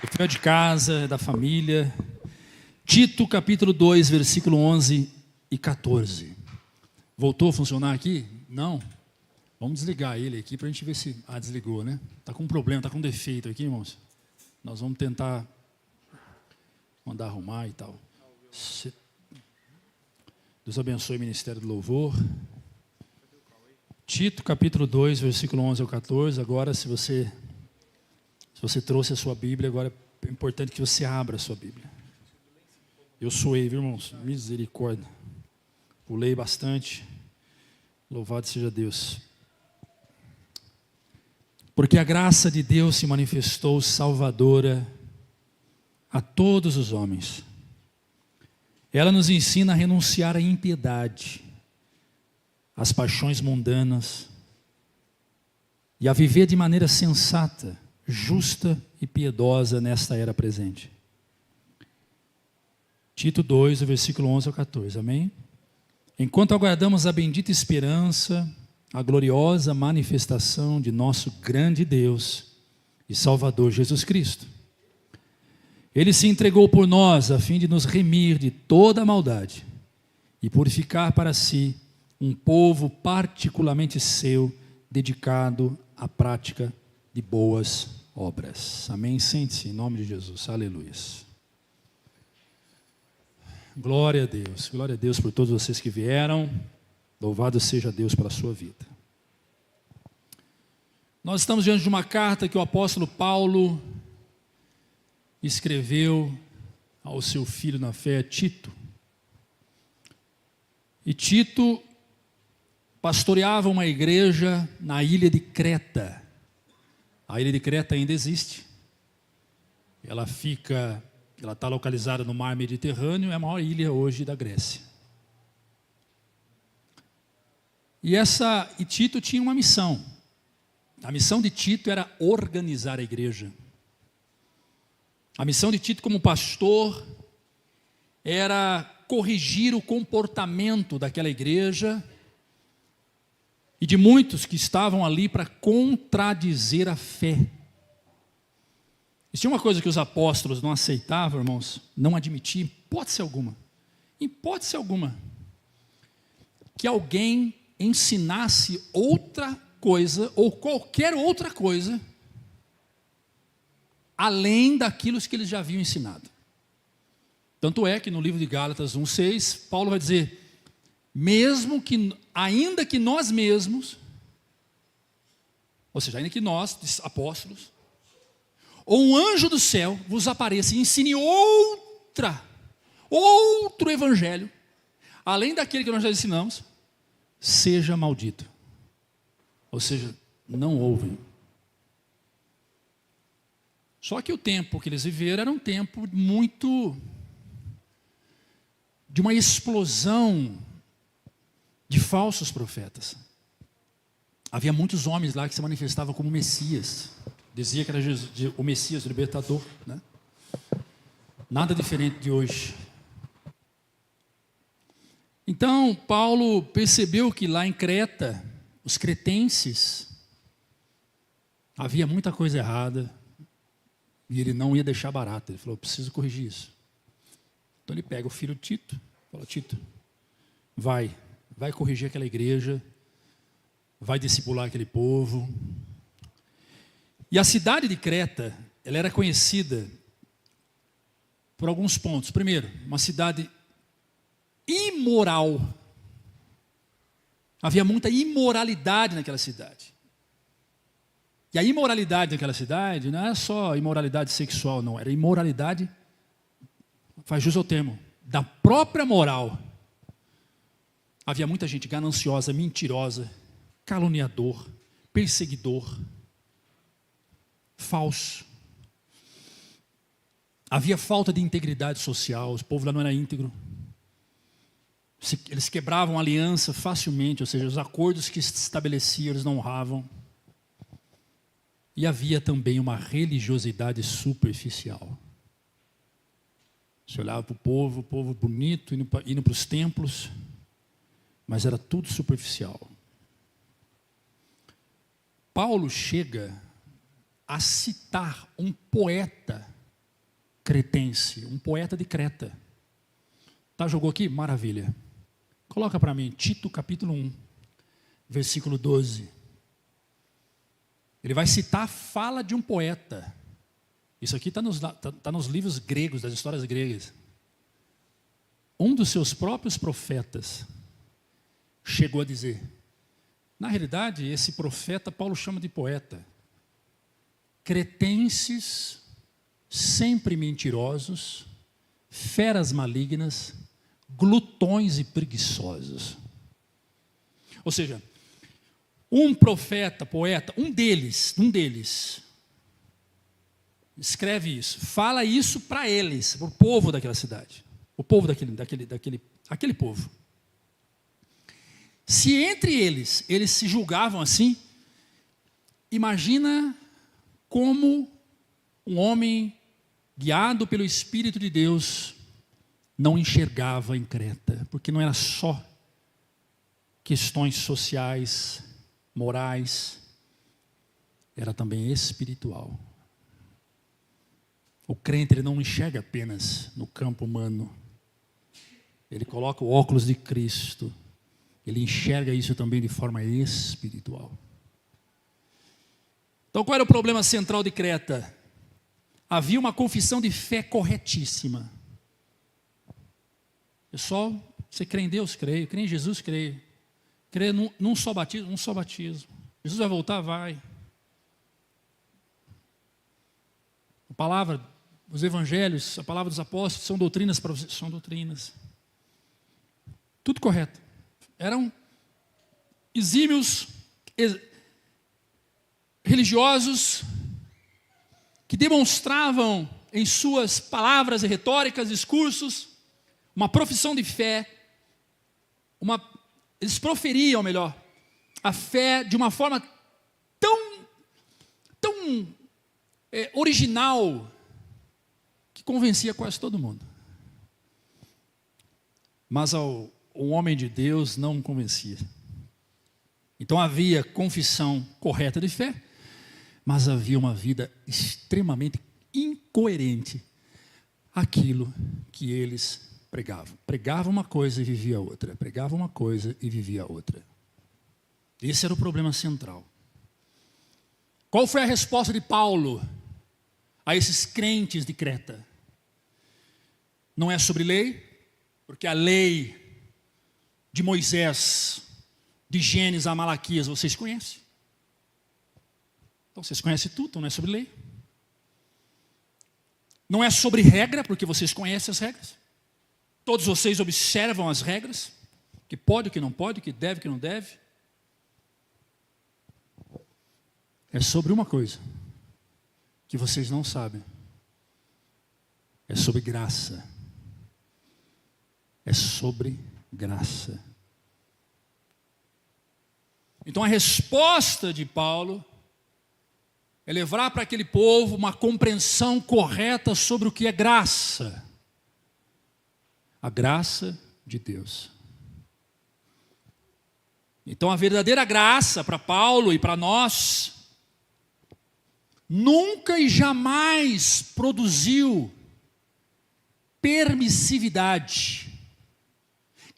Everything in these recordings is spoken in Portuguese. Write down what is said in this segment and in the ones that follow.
Do final de casa, da família. Tito, capítulo 2, versículo 11 e 14. Voltou a funcionar aqui? Não. Vamos desligar ele aqui para a gente ver se... Ah, desligou, né? Está com um problema, está com um defeito aqui, irmãos. Nós vamos tentar mandar arrumar e tal. Deus abençoe o Ministério do Louvor. Tito, capítulo 2, versículo 11 ao 14. Agora, se você trouxe a sua Bíblia, agora é importante que você abra a sua Bíblia. Eu suei, viu, irmãos? Misericórdia. Pulei bastante. Louvado seja Deus. Porque a graça de Deus se manifestou salvadora a todos os homens. Ela nos ensina a renunciar à impiedade, às paixões mundanas e a viver de maneira sensata, justa e piedosa nesta era presente. Tito 2, versículo 11 ao 14, amém? Enquanto aguardamos a bendita esperança, a gloriosa manifestação de nosso grande Deus e Salvador Jesus Cristo. Ele se entregou por nós a fim de nos remir de toda a maldade e purificar para si um povo particularmente seu, dedicado à prática de boas obras. Amém? Sente-se em nome de Jesus. Aleluia. Glória a Deus por todos vocês que vieram. Louvado seja Deus pela sua vida. Nós estamos diante de uma carta que o apóstolo Paulo escreveu ao seu filho na fé, Tito. E Tito pastoreava uma igreja na ilha de Creta. A ilha de Creta ainda existe. Ela está localizada no mar Mediterrâneo, é a maior ilha hoje da Grécia. E Tito tinha uma missão. A missão de Tito era organizar a igreja. A missão de Tito como pastor era corrigir o comportamento daquela igreja e de muitos que estavam ali para contradizer a fé. E tinha uma coisa que os apóstolos não aceitavam, irmãos, não admitiam, hipótese alguma, que alguém ensinasse outra coisa, ou qualquer outra coisa, além daquilo que eles já haviam ensinado. Tanto é que no livro de Gálatas 1,6, Paulo vai dizer, ainda que nós mesmos, ou seja, ainda que nós, apóstolos, ou um anjo do céu vos apareça e ensine outro evangelho, além daquele que nós já ensinamos, seja maldito. Ou seja, não ouvem. Só que o tempo que eles viveram era um tempo de uma explosão de falsos profetas. Havia muitos homens lá que se manifestavam como Messias. Dizia que era o Messias, o libertador, né? Nada diferente de hoje. Então, Paulo percebeu que lá em Creta, os cretenses, havia muita coisa errada, e ele não ia deixar barato. Ele falou, preciso corrigir isso. Então ele pega o filho Tito, fala, Tito, vai corrigir aquela igreja, vai discipular aquele povo. E a cidade de Creta, ela era conhecida por alguns pontos. Primeiro, uma cidade imoral. Havia muita imoralidade naquela cidade. E a imoralidade naquela cidade não era só imoralidade sexual, não. Era imoralidade, faz jus ao termo, da própria moral. Havia muita gente gananciosa, mentirosa, caluniador, perseguidor, falso. Havia falta de integridade social, o povo lá não era íntegro. Eles quebravam a aliança facilmente, ou seja, os acordos que se estabeleciam, eles não honravam. E havia também uma religiosidade superficial. Você olhava para o povo bonito, indo para os templos, mas era tudo superficial. Paulo chega a citar um poeta cretense, um poeta de Creta. Tá, jogou aqui? Maravilha. Coloca para mim, Tito capítulo 1, versículo 12. Ele vai citar a fala de um poeta. Isso aqui está nos livros gregos, das histórias gregas. Um dos seus próprios profetas chegou a dizer, na realidade, esse profeta Paulo chama de poeta, cretenses, sempre mentirosos, feras malignas, glutões e preguiçosos. Ou seja, um profeta, poeta, um deles, escreve isso, fala isso para eles, para o povo daquela cidade, o povo aquele povo. Se entre eles se julgavam assim, imagina como um homem guiado pelo Espírito de Deus não enxergava em Creta, porque não era só questões sociais, morais, era também espiritual. O crente, ele não enxerga apenas no campo humano, ele coloca o óculos de Cristo, ele enxerga isso também de forma espiritual. Então, qual era o problema central de Creta? Havia uma confissão de fé corretíssima. Pessoal, você crê em Deus? Creio. Crê em Jesus? Creio. Crê num só batismo? Um só batismo. Jesus vai voltar? Vai. A palavra, os evangelhos, a palavra dos apóstolos, são doutrinas para vocês? São doutrinas. Tudo correto. Eram exímios religiosos que demonstravam em suas palavras e retóricas, discursos, uma profissão de fé, eles proferiam, melhor, a fé de uma forma tão original, que convencia quase todo mundo. Mas o homem de Deus não convencia. Então havia confissão correta de fé, mas havia uma vida extremamente incoerente àquilo que eles pregavam. Pregava uma coisa e vivia outra. Pregava uma coisa e vivia outra. Esse era o problema central. Qual foi a resposta de Paulo a esses crentes de Creta? Não é sobre lei, porque a lei de Moisés, de Gênesis a Malaquias, vocês conhecem. Então vocês conhecem tudo, então não é sobre lei. Não é sobre regra, porque vocês conhecem as regras. Todos vocês observam as regras, que pode, o que não pode, o que deve, o que não deve. É sobre uma coisa, que vocês não sabem. É sobre graça. É sobre graça. Então a resposta de Paulo é levar para aquele povo uma compreensão correta sobre o que é graça. A graça de Deus. Então a verdadeira graça para Paulo e para nós nunca e jamais produziu permissividade.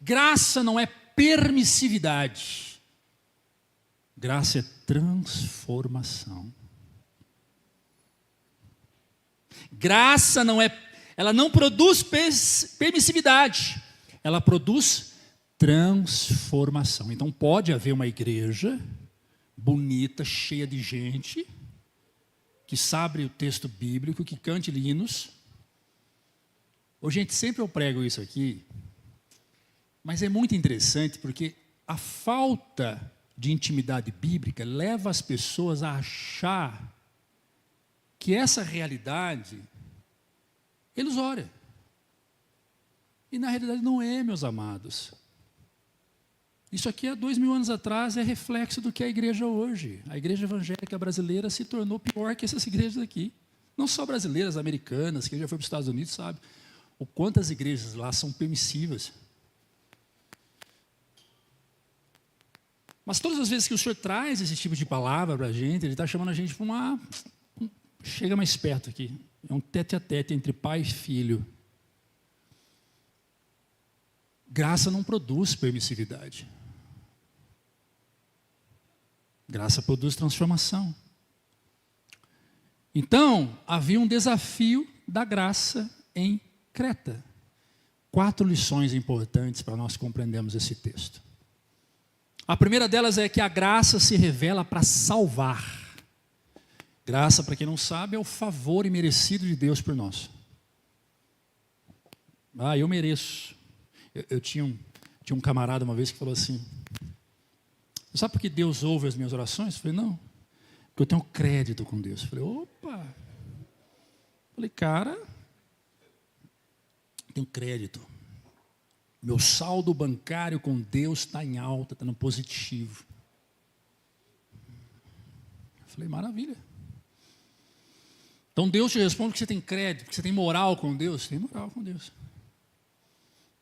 Graça não é permissividade. Graça é transformação. Graça ela não produz permissividade, ela produz transformação. Então pode haver uma igreja bonita, cheia de gente, que sabe o texto bíblico, que cante hinos. Ô, gente, sempre eu prego isso aqui, mas é muito interessante porque a falta de intimidade bíblica leva as pessoas a achar que essa realidade é ilusória. E na realidade não é, meus amados. Isso aqui há 2000 anos atrás é reflexo do que é a igreja hoje. A igreja evangélica brasileira se tornou pior que essas igrejas aqui. Não só brasileiras, americanas, quem já foi para os Estados Unidos sabe o quanto as igrejas lá são permissivas. Mas todas as vezes que o Senhor traz esse tipo de palavra para a gente, Ele está chamando a gente para Chega mais perto aqui. É um tete-a-tete entre pai e filho. Graça não produz permissividade. Graça produz transformação. Então, havia um desafio da graça em Creta. 4 lições importantes para nós compreendermos esse texto. A primeira delas é que a graça se revela para salvar. Graça, para quem não sabe, é o favor imerecido de Deus por nós. Eu mereço. Eu tinha um camarada uma vez que falou assim: sabe por que Deus ouve as minhas orações? Eu falei, não, porque eu tenho crédito com Deus. Eu falei, opa! Eu falei, cara, eu tenho crédito. Meu saldo bancário com Deus está em alta, está no positivo. Eu falei, maravilha. Então Deus te responde porque você tem crédito, porque você tem moral com Deus. Tem moral com Deus.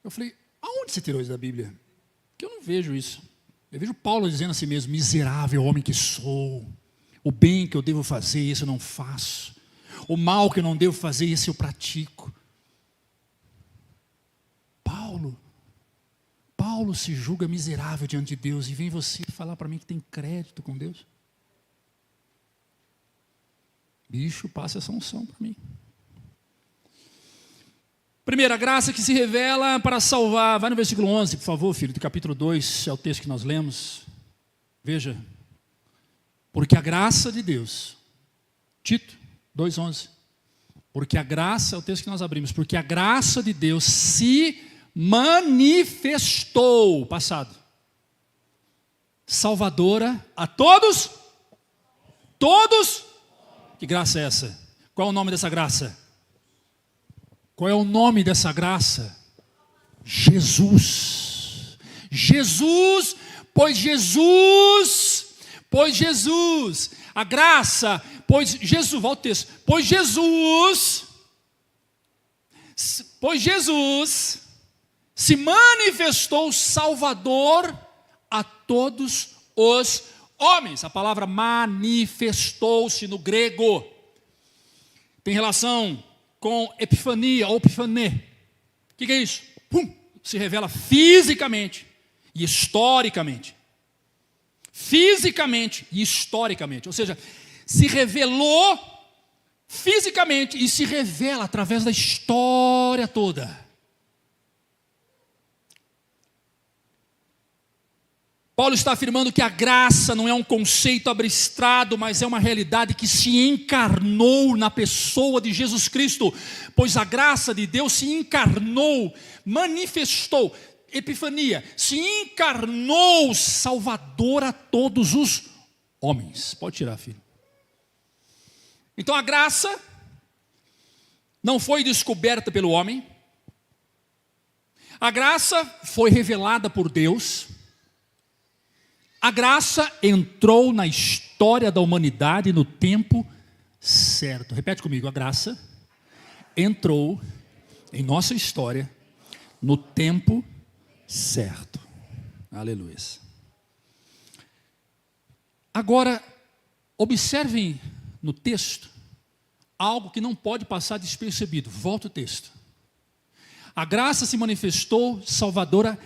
Eu falei, aonde você tirou isso da Bíblia? Porque eu não vejo isso. Eu vejo Paulo dizendo a si mesmo, miserável homem que sou. O bem que eu devo fazer, isso eu não faço. O mal que eu não devo fazer, isso eu pratico. Paulo se julga miserável diante de Deus e vem você falar para mim que tem crédito com Deus? Bicho, passa essa unção para mim. Primeira, a graça que se revela para salvar. Vai no versículo 11, por favor, filho, do capítulo 2, é o texto que nós lemos. Veja. Porque a graça de Deus, Tito 2,11. Porque a graça, é o texto que nós abrimos, porque a graça de Deus se manifestou, passado, salvadora a todos, que graça é essa? Qual é o nome dessa graça? Qual é o nome dessa graça? Jesus, pois a graça, pois Jesus, volta o texto, pois Jesus se manifestou Salvador a todos os homens. A palavra manifestou-se no grego tem relação com epifania ou epifané. O que é isso? Se revela fisicamente e historicamente. Fisicamente e historicamente. Ou seja, se revelou fisicamente e se revela através da história toda. Paulo está afirmando que a graça não é um conceito abstrato, mas é uma realidade que se encarnou na pessoa de Jesus Cristo, pois a graça de Deus se encarnou, manifestou, epifania, se encarnou Salvador a todos os homens. Pode tirar, filho. Então a graça não foi descoberta pelo homem, a graça foi revelada por Deus. A graça entrou na história da humanidade no tempo certo. Repete comigo, a graça entrou em nossa história no tempo certo. Aleluia. Agora, observem no texto algo que não pode passar despercebido. Volta o texto. A graça se manifestou salvadora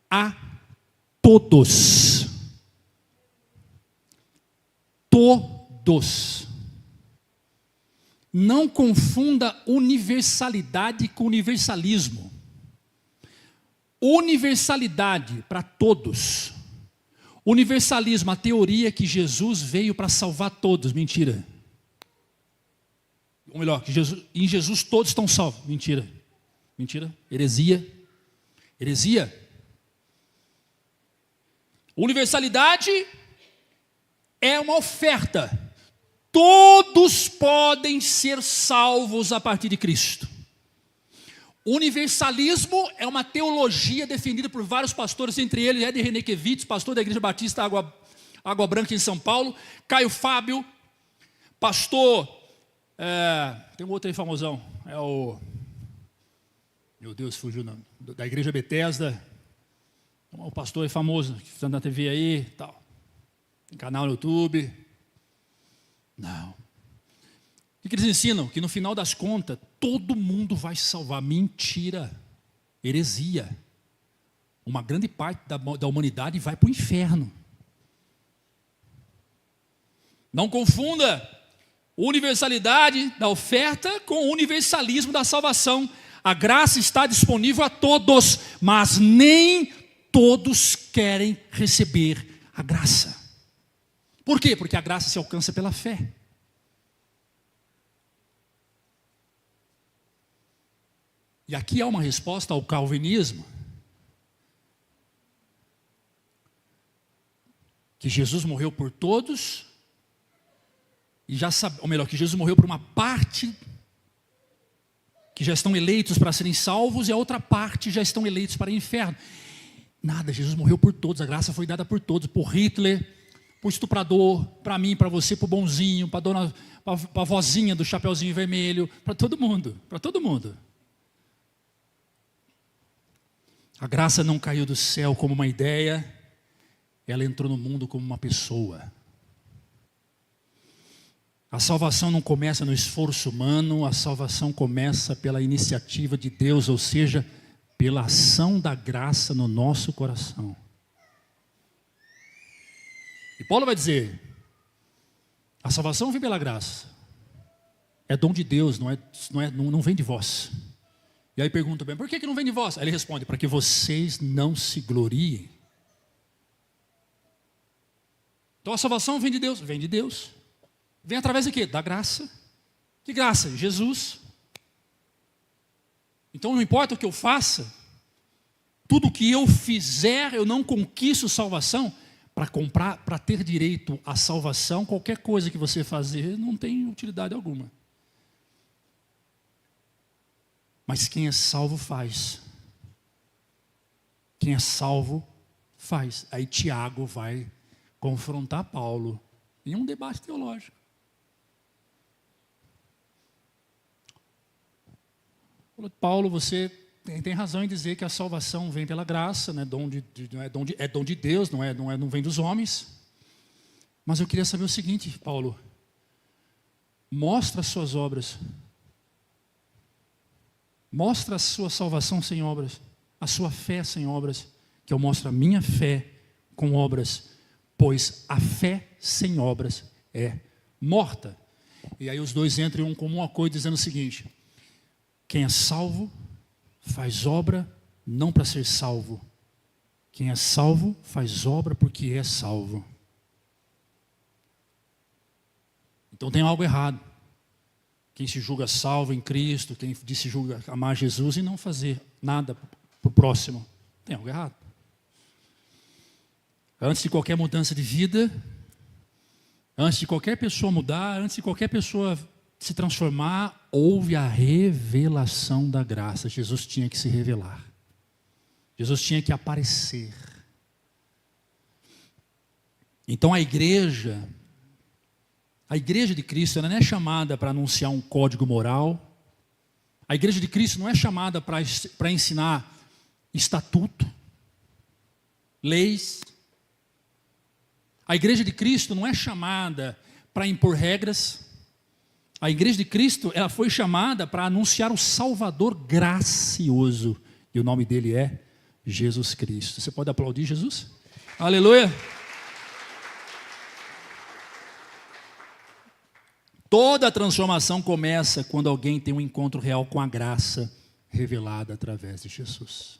a todos. Todos. Não confunda universalidade com universalismo. Universalidade para todos. Universalismo, a teoria que Jesus veio para salvar todos. Mentira. Ou melhor, que em Jesus todos estão salvos. Mentira. Mentira. Heresia. Heresia. Universalidade é uma oferta. Todos podem ser salvos a partir de Cristo. Universalismo é uma teologia defendida por vários pastores, entre eles Ed Renekiewicz, pastor da Igreja Batista Água Branca em São Paulo, Caio Fábio, pastor, tem um outro aí famosão, é o, meu Deus, fugiu não, da Igreja Bethesda, o pastor é famoso, que está na TV aí, tal. Tem canal no YouTube. Não. O que eles ensinam? Que no final das contas, todo mundo vai se salvar. Mentira, heresia. Uma grande parte da humanidade vai para o inferno. Não confunda universalidade da oferta com o universalismo da salvação. A graça está disponível a todos, mas nem todos querem receber a graça. Por quê? Porque a graça se alcança pela fé. E aqui há uma resposta ao calvinismo, que Jesus morreu por todos, e já sabe, ou melhor, que Jesus morreu por uma parte que já estão eleitos para serem salvos, e a outra parte já estão eleitos para o inferno. Nada, Jesus morreu por todos, a graça foi dada por todos, por Hitler, por estuprador, para mim, para você, para o bonzinho, para a vozinha do chapeuzinho vermelho, para todo mundo, para todo mundo. A graça não caiu do céu como uma ideia, ela entrou no mundo como uma pessoa. A salvação não começa no esforço humano, a salvação começa pela iniciativa de Deus, ou seja, pela ação da graça no nosso coração. E Paulo vai dizer, a salvação vem pela graça, é dom de Deus, não vem de vós. E aí pergunta bem, por que não vem de vós? Aí ele responde, para que vocês não se gloriem. Então a salvação vem de Deus? Vem de Deus. Vem através de quê? Da graça. Que graça? Jesus. Então não importa o que eu faça, tudo o que eu fizer, eu não conquisto salvação. Para ter direito à salvação, qualquer coisa que você fazer não tem utilidade alguma. Mas quem é salvo faz. Quem é salvo faz. Aí Tiago vai confrontar Paulo em um debate teológico. Paulo, você tem razão em dizer que a salvação vem pela graça, né? É dom de Deus, não vem dos homens. Mas eu queria saber o seguinte, Paulo, mostra as suas obras, mostra a sua salvação sem obras, a sua fé sem obras, que eu mostro a minha fé com obras, pois a fé sem obras é morta. E aí os dois entram em um comum acordo dizendo o seguinte: quem é salvo faz obra não para ser salvo. Quem é salvo faz obra porque é salvo. Então tem algo errado. Quem se julga salvo em Cristo, quem se julga amar Jesus e não fazer nada para o próximo, tem algo errado. Antes de qualquer mudança de vida, antes de qualquer pessoa mudar, antes de qualquer pessoa se transformar, houve a revelação da graça. Jesus tinha que se revelar. Jesus tinha que aparecer. Então a igreja de Cristo, ela não é chamada para anunciar um código moral. A igreja de Cristo não é chamada para ensinar estatuto, leis. A igreja de Cristo não é chamada para impor regras. A igreja de Cristo, ela foi chamada para anunciar o Salvador gracioso. E o nome dele é Jesus Cristo. Você pode aplaudir Jesus? Aleluia! Toda a transformação começa quando alguém tem um encontro real com a graça revelada através de Jesus.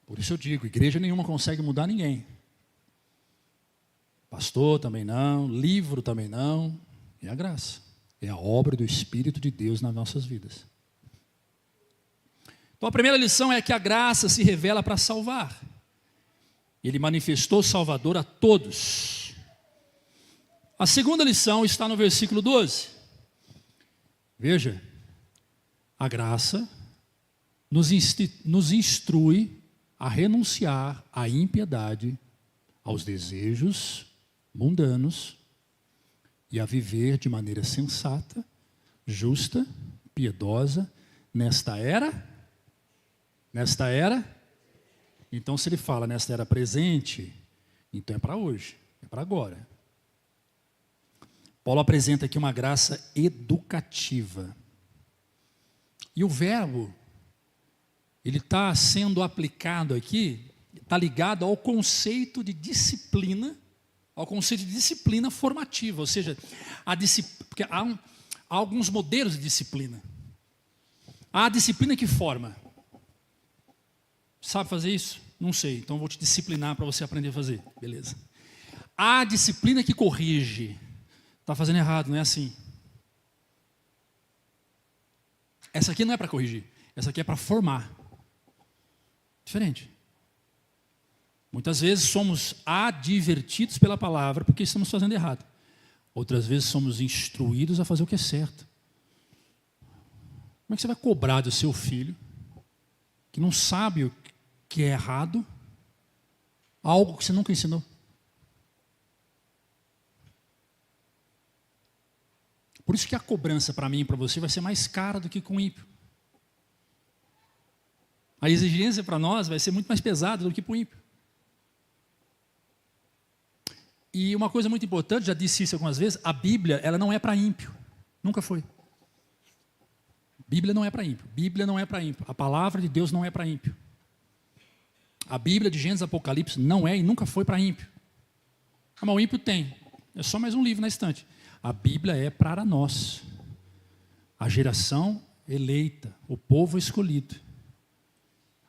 Por isso eu digo, igreja nenhuma consegue mudar ninguém. Pastor também não, livro também não, é a graça. É a obra do Espírito de Deus nas nossas vidas. Então a primeira lição é que a graça se revela para salvar. Ele manifestou o Salvador a todos. A segunda lição está no versículo 12. Veja, a graça nos instrui a renunciar à impiedade, aos desejos mundanos e a viver de maneira sensata, justa, piedosa, nesta era. Então se ele fala nesta era presente, então é para hoje, é para agora. Paulo apresenta aqui uma graça educativa. E o verbo, ele está sendo aplicado aqui, está ligado ao conceito de disciplina, formativa, ou seja, porque há alguns modelos de disciplina. Há a disciplina que forma. Sabe fazer isso? Não sei, então vou te disciplinar para você aprender a fazer. Beleza. Há a disciplina que corrige. Está fazendo errado, não é assim. Essa aqui não é para corrigir, essa aqui é para formar. Diferente. Muitas vezes somos advertidos pela palavra porque estamos fazendo errado. Outras vezes somos instruídos a fazer o que é certo. Como é que você vai cobrar do seu filho, que não sabe o que é errado, algo que você nunca ensinou? Por isso que a cobrança para mim e para você vai ser mais cara do que com o ímpio. A exigência para nós vai ser muito mais pesada do que para o ímpio. E uma coisa muito importante, já disse isso algumas vezes, a Bíblia, ela não é para ímpio. Nunca foi. Bíblia não é para ímpio. Bíblia não é para ímpio. A palavra de Deus não é para ímpio. A Bíblia de Gênesis e Apocalipse não é e nunca foi para ímpio. Mas o ímpio tem. É só mais um livro na estante. A Bíblia é para nós. A geração eleita. O povo escolhido.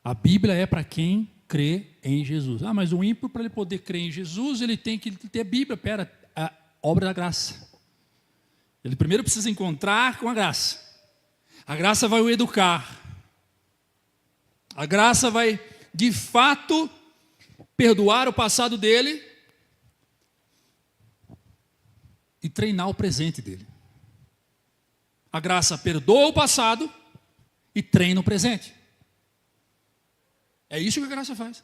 A Bíblia é para quem crê em Jesus. Ah, mas o ímpio, para ele poder crer em Jesus, ele tem que ter a Bíblia. Pera, a obra da graça. Ele primeiro precisa encontrar com a graça. A graça vai o educar. A graça vai, de fato, perdoar o passado dele e treinar o presente dele. A graça perdoa o passado e treina o presente. É isso que a graça faz.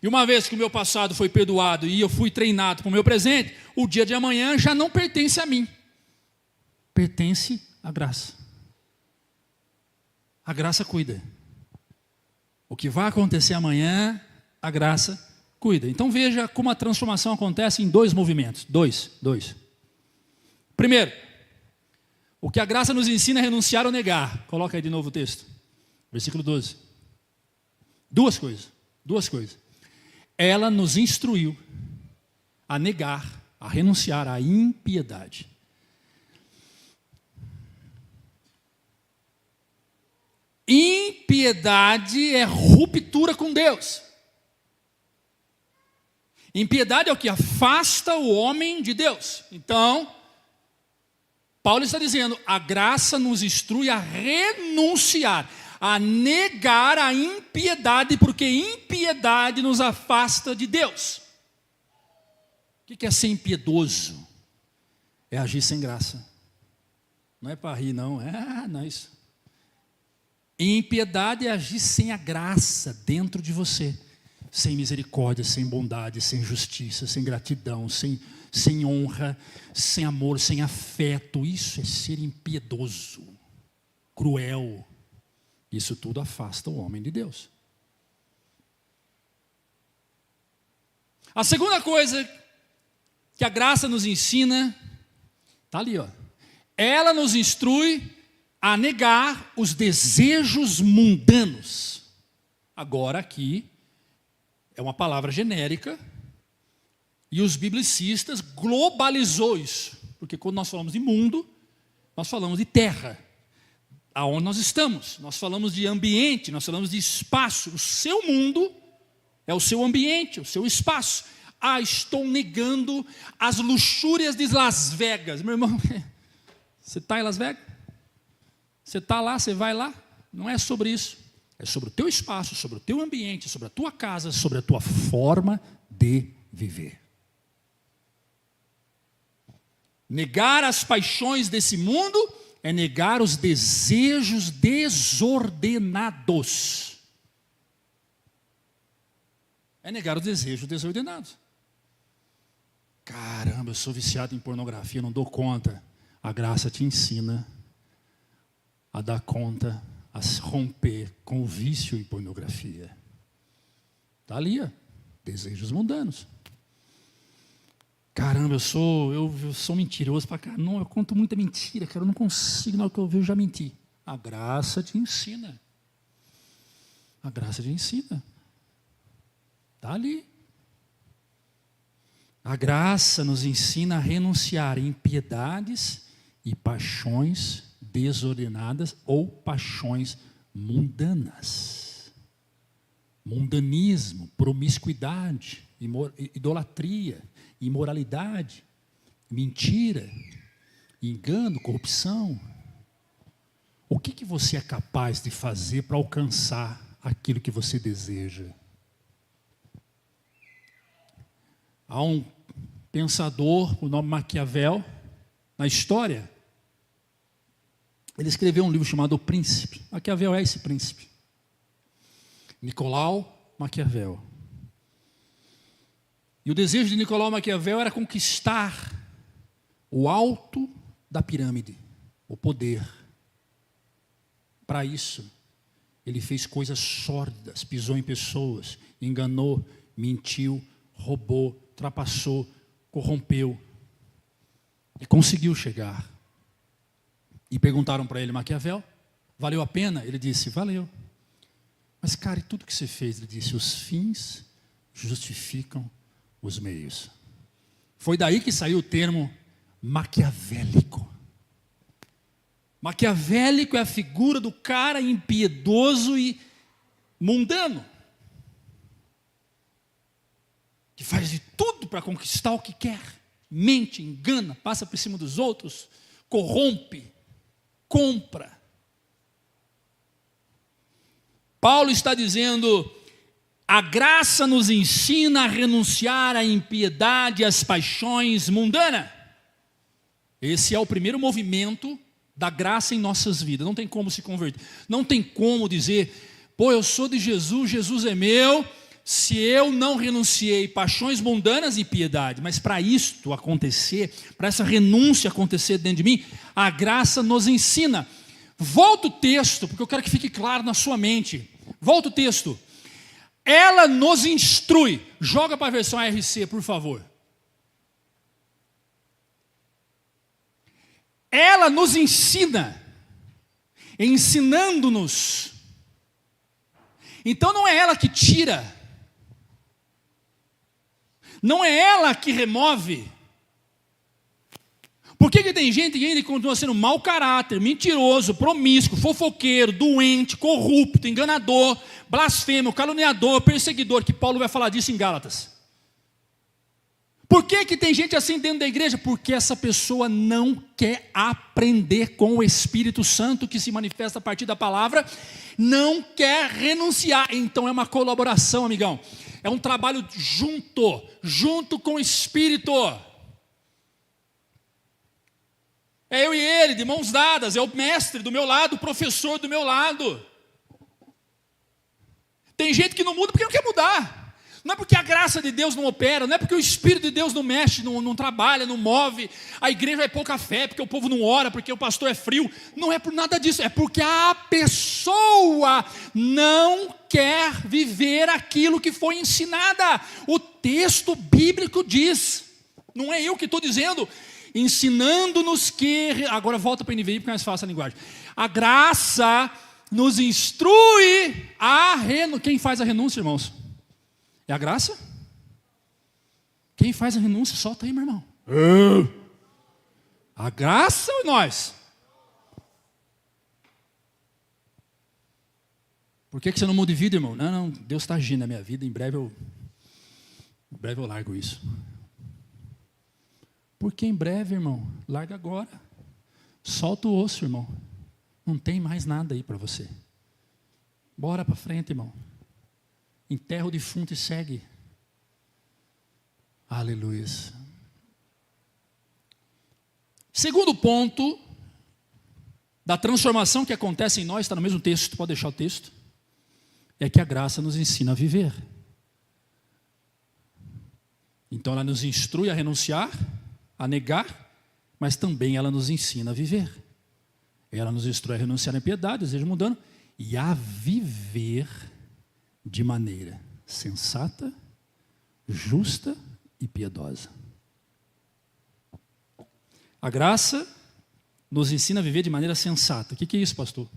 E uma vez que o meu passado foi perdoado e eu fui treinado para o meu presente, o dia de amanhã já não pertence a mim. Pertence à graça. A graça cuida. O que vai acontecer amanhã, a graça cuida. Então veja como a transformação acontece em dois movimentos. Dois. Primeiro, o que a graça nos ensina é renunciar ou negar. Coloca aí de novo o texto. Versículo 12. Duas coisas. Ela nos instruiu a negar, a renunciar à impiedade. Impiedade é ruptura com Deus. Impiedade é o que afasta o homem de Deus. Então, Paulo está dizendo, a graça nos instrui a renunciar, a negar a impiedade, porque impiedade nos afasta de Deus. O que é ser impiedoso? É agir sem graça. Não é para rir, não. Não é isso. Impiedade é agir sem a graça dentro de você. Sem misericórdia, sem bondade, sem justiça, sem gratidão, sem honra, sem amor, sem afeto. Isso é ser impiedoso, cruel. Isso tudo afasta o homem de Deus. A segunda coisa que a graça nos ensina, está ali, ó. Ela nos instrui a negar os desejos mundanos. Agora aqui é uma palavra genérica e os biblicistas globalizou isso, porque quando nós falamos de mundo, nós falamos de terra, aonde nós estamos, nós falamos de ambiente, nós falamos de espaço. O seu mundo é o seu ambiente, o seu espaço. Estou negando as luxúrias de Las Vegas. Meu irmão, você está em Las Vegas? Você está lá, você vai lá? Não é sobre isso. É sobre o teu espaço, sobre o teu ambiente, sobre a tua casa, sobre a tua forma de viver. Negar as paixões desse mundo é negar os desejos desordenados. É negar os desejos desordenados. Caramba, eu sou viciado em pornografia, não dou conta. A graça te ensina a dar conta, a se romper com o vício em pornografia. Está ali, ó, desejos mundanos. Caramba, eu sou mentiroso pra caramba. Não, eu conto muita mentira, cara. Eu não consigo, na hora que eu vejo, já menti. A graça te ensina. A graça te ensina. Está ali. A graça nos ensina a renunciar a impiedades e paixões desordenadas ou paixões mundanas. Mundanismo, promiscuidade, idolatria, imoralidade, mentira, engano, corrupção. O que você é capaz de fazer para alcançar aquilo que você deseja? Há um pensador, o nome Maquiavel, na história. Ele escreveu um livro chamado O Príncipe. Maquiavel é esse príncipe. Nicolau Maquiavel. E o desejo de Nicolau Maquiavel era conquistar o alto da pirâmide, o poder. Para isso, ele fez coisas sórdidas, pisou em pessoas, enganou, mentiu, roubou, ultrapassou, corrompeu. E conseguiu chegar. E perguntaram para ele, Maquiavel, valeu a pena? Ele disse, valeu. Mas, cara, e tudo que você fez? Ele disse, os fins justificam os meios. Foi daí que saiu o termo maquiavélico. Maquiavélico é a figura do cara impiedoso e mundano, que faz de tudo para conquistar o que quer, mente, engana, passa por cima dos outros, corrompe, compra. Paulo está dizendo, a graça nos ensina a renunciar à impiedade e às paixões mundanas. Esse é o primeiro movimento da graça em nossas vidas. Não tem como se converter. Não tem como dizer, pô, eu sou de Jesus, Jesus é meu, se eu não renunciei paixões mundanas e piedade. Mas para isto acontecer, para essa renúncia acontecer dentro de mim, a graça nos ensina. Volta o texto, porque eu quero que fique claro na sua mente. Volta o texto. Ela nos instrui. Joga para a versão ARC, por favor. Ela nos ensina, ensinando-nos. Então não é ela que tira, não é ela que remove. Por que tem gente que ainda continua sendo mau caráter, mentiroso, promíscuo, fofoqueiro, doente, corrupto, enganador, blasfemo, caluniador, perseguidor, que Paulo vai falar disso em Gálatas? Por que tem gente assim dentro da igreja? Porque essa pessoa não quer aprender com o Espírito Santo que se manifesta a partir da palavra, não quer renunciar. Então é uma colaboração, amigão. É um trabalho junto com o Espírito. É eu e ele, de mãos dadas, é o mestre do meu lado, o professor do meu lado. Tem gente que não muda porque não quer mudar. Não é porque a graça de Deus não opera, não é porque o Espírito de Deus não mexe, não trabalha, não move, a igreja vai pouca fé, porque o povo não ora, porque o pastor é frio. Não é por nada disso, é porque a pessoa não quer viver aquilo que foi ensinada. O texto bíblico diz, não é eu que estou dizendo, ensinando-nos que, agora volta para a NVI porque é mais fácil a linguagem. A graça nos instrui a renúncia. Quem faz a renúncia, irmãos? É a graça? Quem faz a renúncia, solta aí, meu irmão. A graça ou nós? Por que você não muda de vida, irmão? Não, Deus está agindo na minha vida, em breve eu largo isso. Porque em breve, irmão, larga agora. Solta o osso, irmão. Não tem mais nada aí para você. Bora para frente, irmão. Enterra o defunto e segue. Aleluia. Segundo ponto da transformação que acontece em nós, está no mesmo texto, pode deixar o texto, é que a graça nos ensina a viver. Então ela nos instrui a renunciar, a negar, mas também ela nos ensina a viver. Ela nos instrui a renunciar à impiedade, desejo mundano, e a viver de maneira sensata, justa e piedosa. A graça nos ensina a viver de maneira sensata. O que é isso, pastor?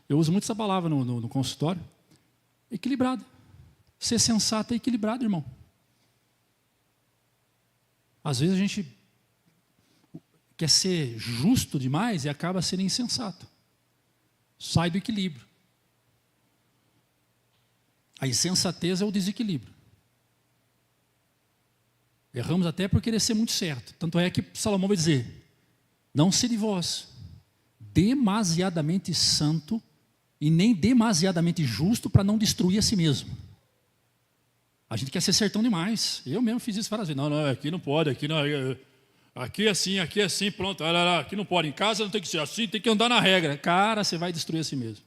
Eu uso muito essa palavra no consultório. Equilibrado. Ser sensato é equilibrado, irmão. Às vezes a gente quer ser justo demais e acaba sendo insensato. Sai do equilíbrio. A insensatez é o desequilíbrio. Erramos até por querer ser muito certo. Tanto é que Salomão vai dizer: não se de vós demasiadamente santo e nem demasiadamente justo para não destruir a si mesmo. A gente quer ser certão demais. Eu mesmo fiz isso várias vezes. Não, aqui não pode, aqui não. Aqui é assim, pronto. Aqui não pode. Em casa não tem que ser assim, tem que andar na regra. Cara, você vai destruir a si mesmo.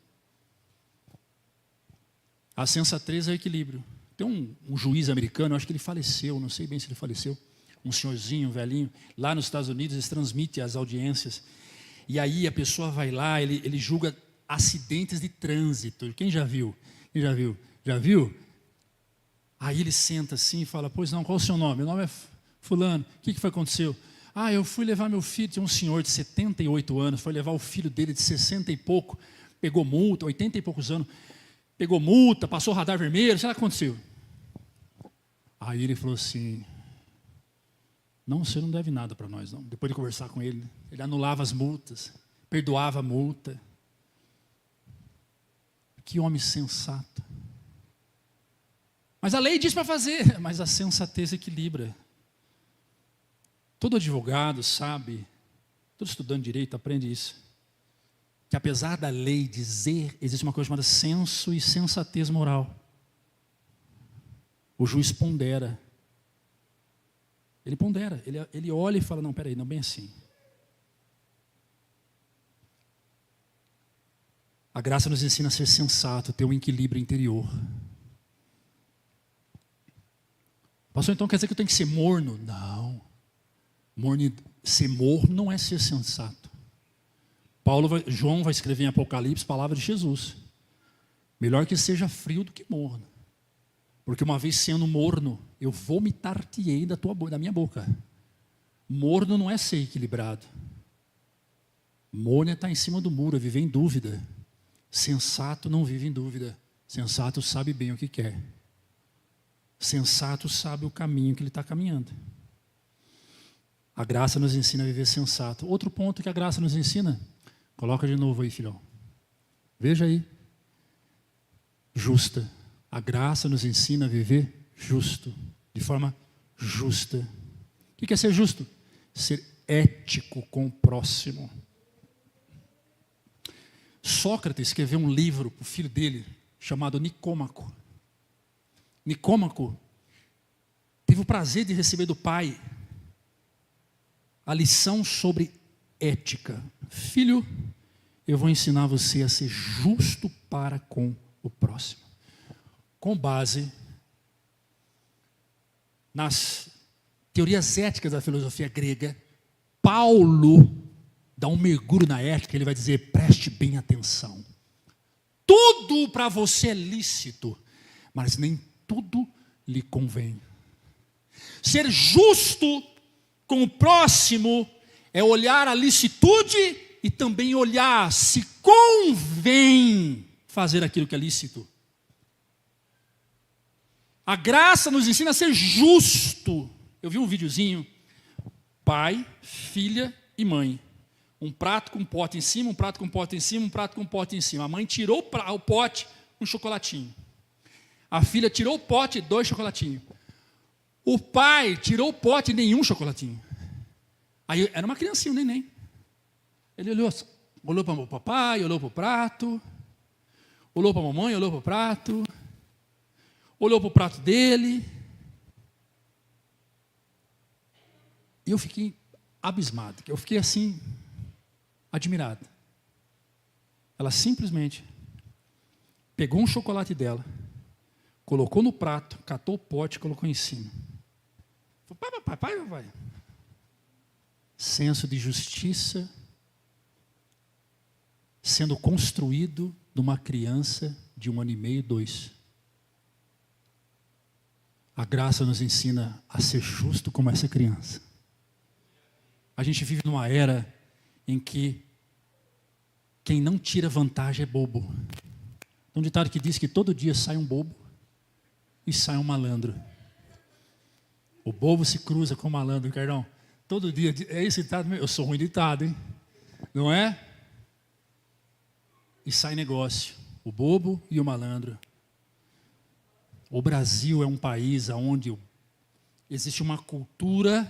A sensatez é o equilíbrio. Tem um juiz americano, acho que ele faleceu, não sei bem se ele faleceu, um senhorzinho, um velhinho, lá nos Estados Unidos, eles transmitem as audiências, e aí a pessoa vai lá, ele julga acidentes de trânsito. Quem já viu? Quem já viu? Já viu? Aí ele senta assim e fala: pois não, qual o seu nome? Meu nome é fulano. O que foi que aconteceu? Eu fui levar meu filho, tinha um senhor de 78 anos, foi levar o filho dele de 60 e pouco, pegou multa, 80 e poucos anos, pegou multa, passou radar vermelho, sei lá o que aconteceu. Aí ele falou assim: não, você não deve nada para nós, não. Depois de conversar com ele, ele anulava as multas, perdoava a multa. Que homem sensato. Mas a lei diz para fazer, mas a sensatez equilibra. Todo advogado sabe, todo estudante de direito aprende isso, que apesar da lei dizer, existe uma coisa chamada senso e sensatez moral. O juiz pondera. Ele pondera, ele olha e fala: não, peraí, não bem assim. A graça nos ensina a ser sensato, ter um equilíbrio interior. Pastor, então quer dizer que eu tenho que ser morno? Não. Ser morno não é ser sensato. João vai escrever em Apocalipse palavras de Jesus. Melhor que seja frio do que morno. Porque uma vez sendo morno, eu vomitar-te-ei da minha boca. Morno não é ser equilibrado. Morno é estar em cima do muro, é viver em dúvida. Sensato não vive em dúvida. Sensato sabe bem o que quer. Sensato sabe o caminho que ele está caminhando. A graça nos ensina a viver sensato. Outro ponto que a graça nos ensina, coloca de novo aí, filhão. Veja aí. Justa. A graça nos ensina a viver justo, de forma justa. O que é ser justo? Ser ético com o próximo. Sócrates escreveu um livro para o filho dele, chamado Nicômaco. Nicômaco teve o prazer de receber do pai a lição sobre ética. Filho, eu vou ensinar você a ser justo para com o próximo. Com base nas teorias éticas da filosofia grega, Paulo dá um mergulho na ética. Ele vai dizer: preste bem atenção. Tudo para você é lícito, mas nem tudo lhe convém. Ser justo com o próximo é olhar a licitude e também olhar se convém fazer aquilo que é lícito. A graça nos ensina a ser justo. Eu vi um videozinho, pai, filha e mãe. Um prato com pote em cima, um prato com pote em cima, um prato com pote em cima. A mãe tirou o pote, um chocolatinho. A filha tirou o pote, 2 chocolatinhos. O pai tirou o pote, nenhum chocolatinho. Aí era uma criancinha, um neném. Ele olhou para o papai, olhou para o prato, olhou para a mamãe, olhou para o prato, olhou para o prato dele. E eu fiquei abismado, eu fiquei assim, admirado. Ela simplesmente pegou um chocolate dela, colocou no prato, catou o pote e colocou em cima. Falei: papai. Senso de justiça sendo construído numa criança de 1 ano e meio, 2. A graça nos ensina a ser justo como essa criança. A gente vive numa era em que quem não tira vantagem é bobo. Tem um ditado que diz que todo dia sai um bobo e sai um malandro. O bobo se cruza com o malandro, Cardão. Todo dia, é esse ditado, eu sou ruim de ditado, hein? Não é? E sai negócio, o bobo e o malandro. O Brasil é um país onde existe uma cultura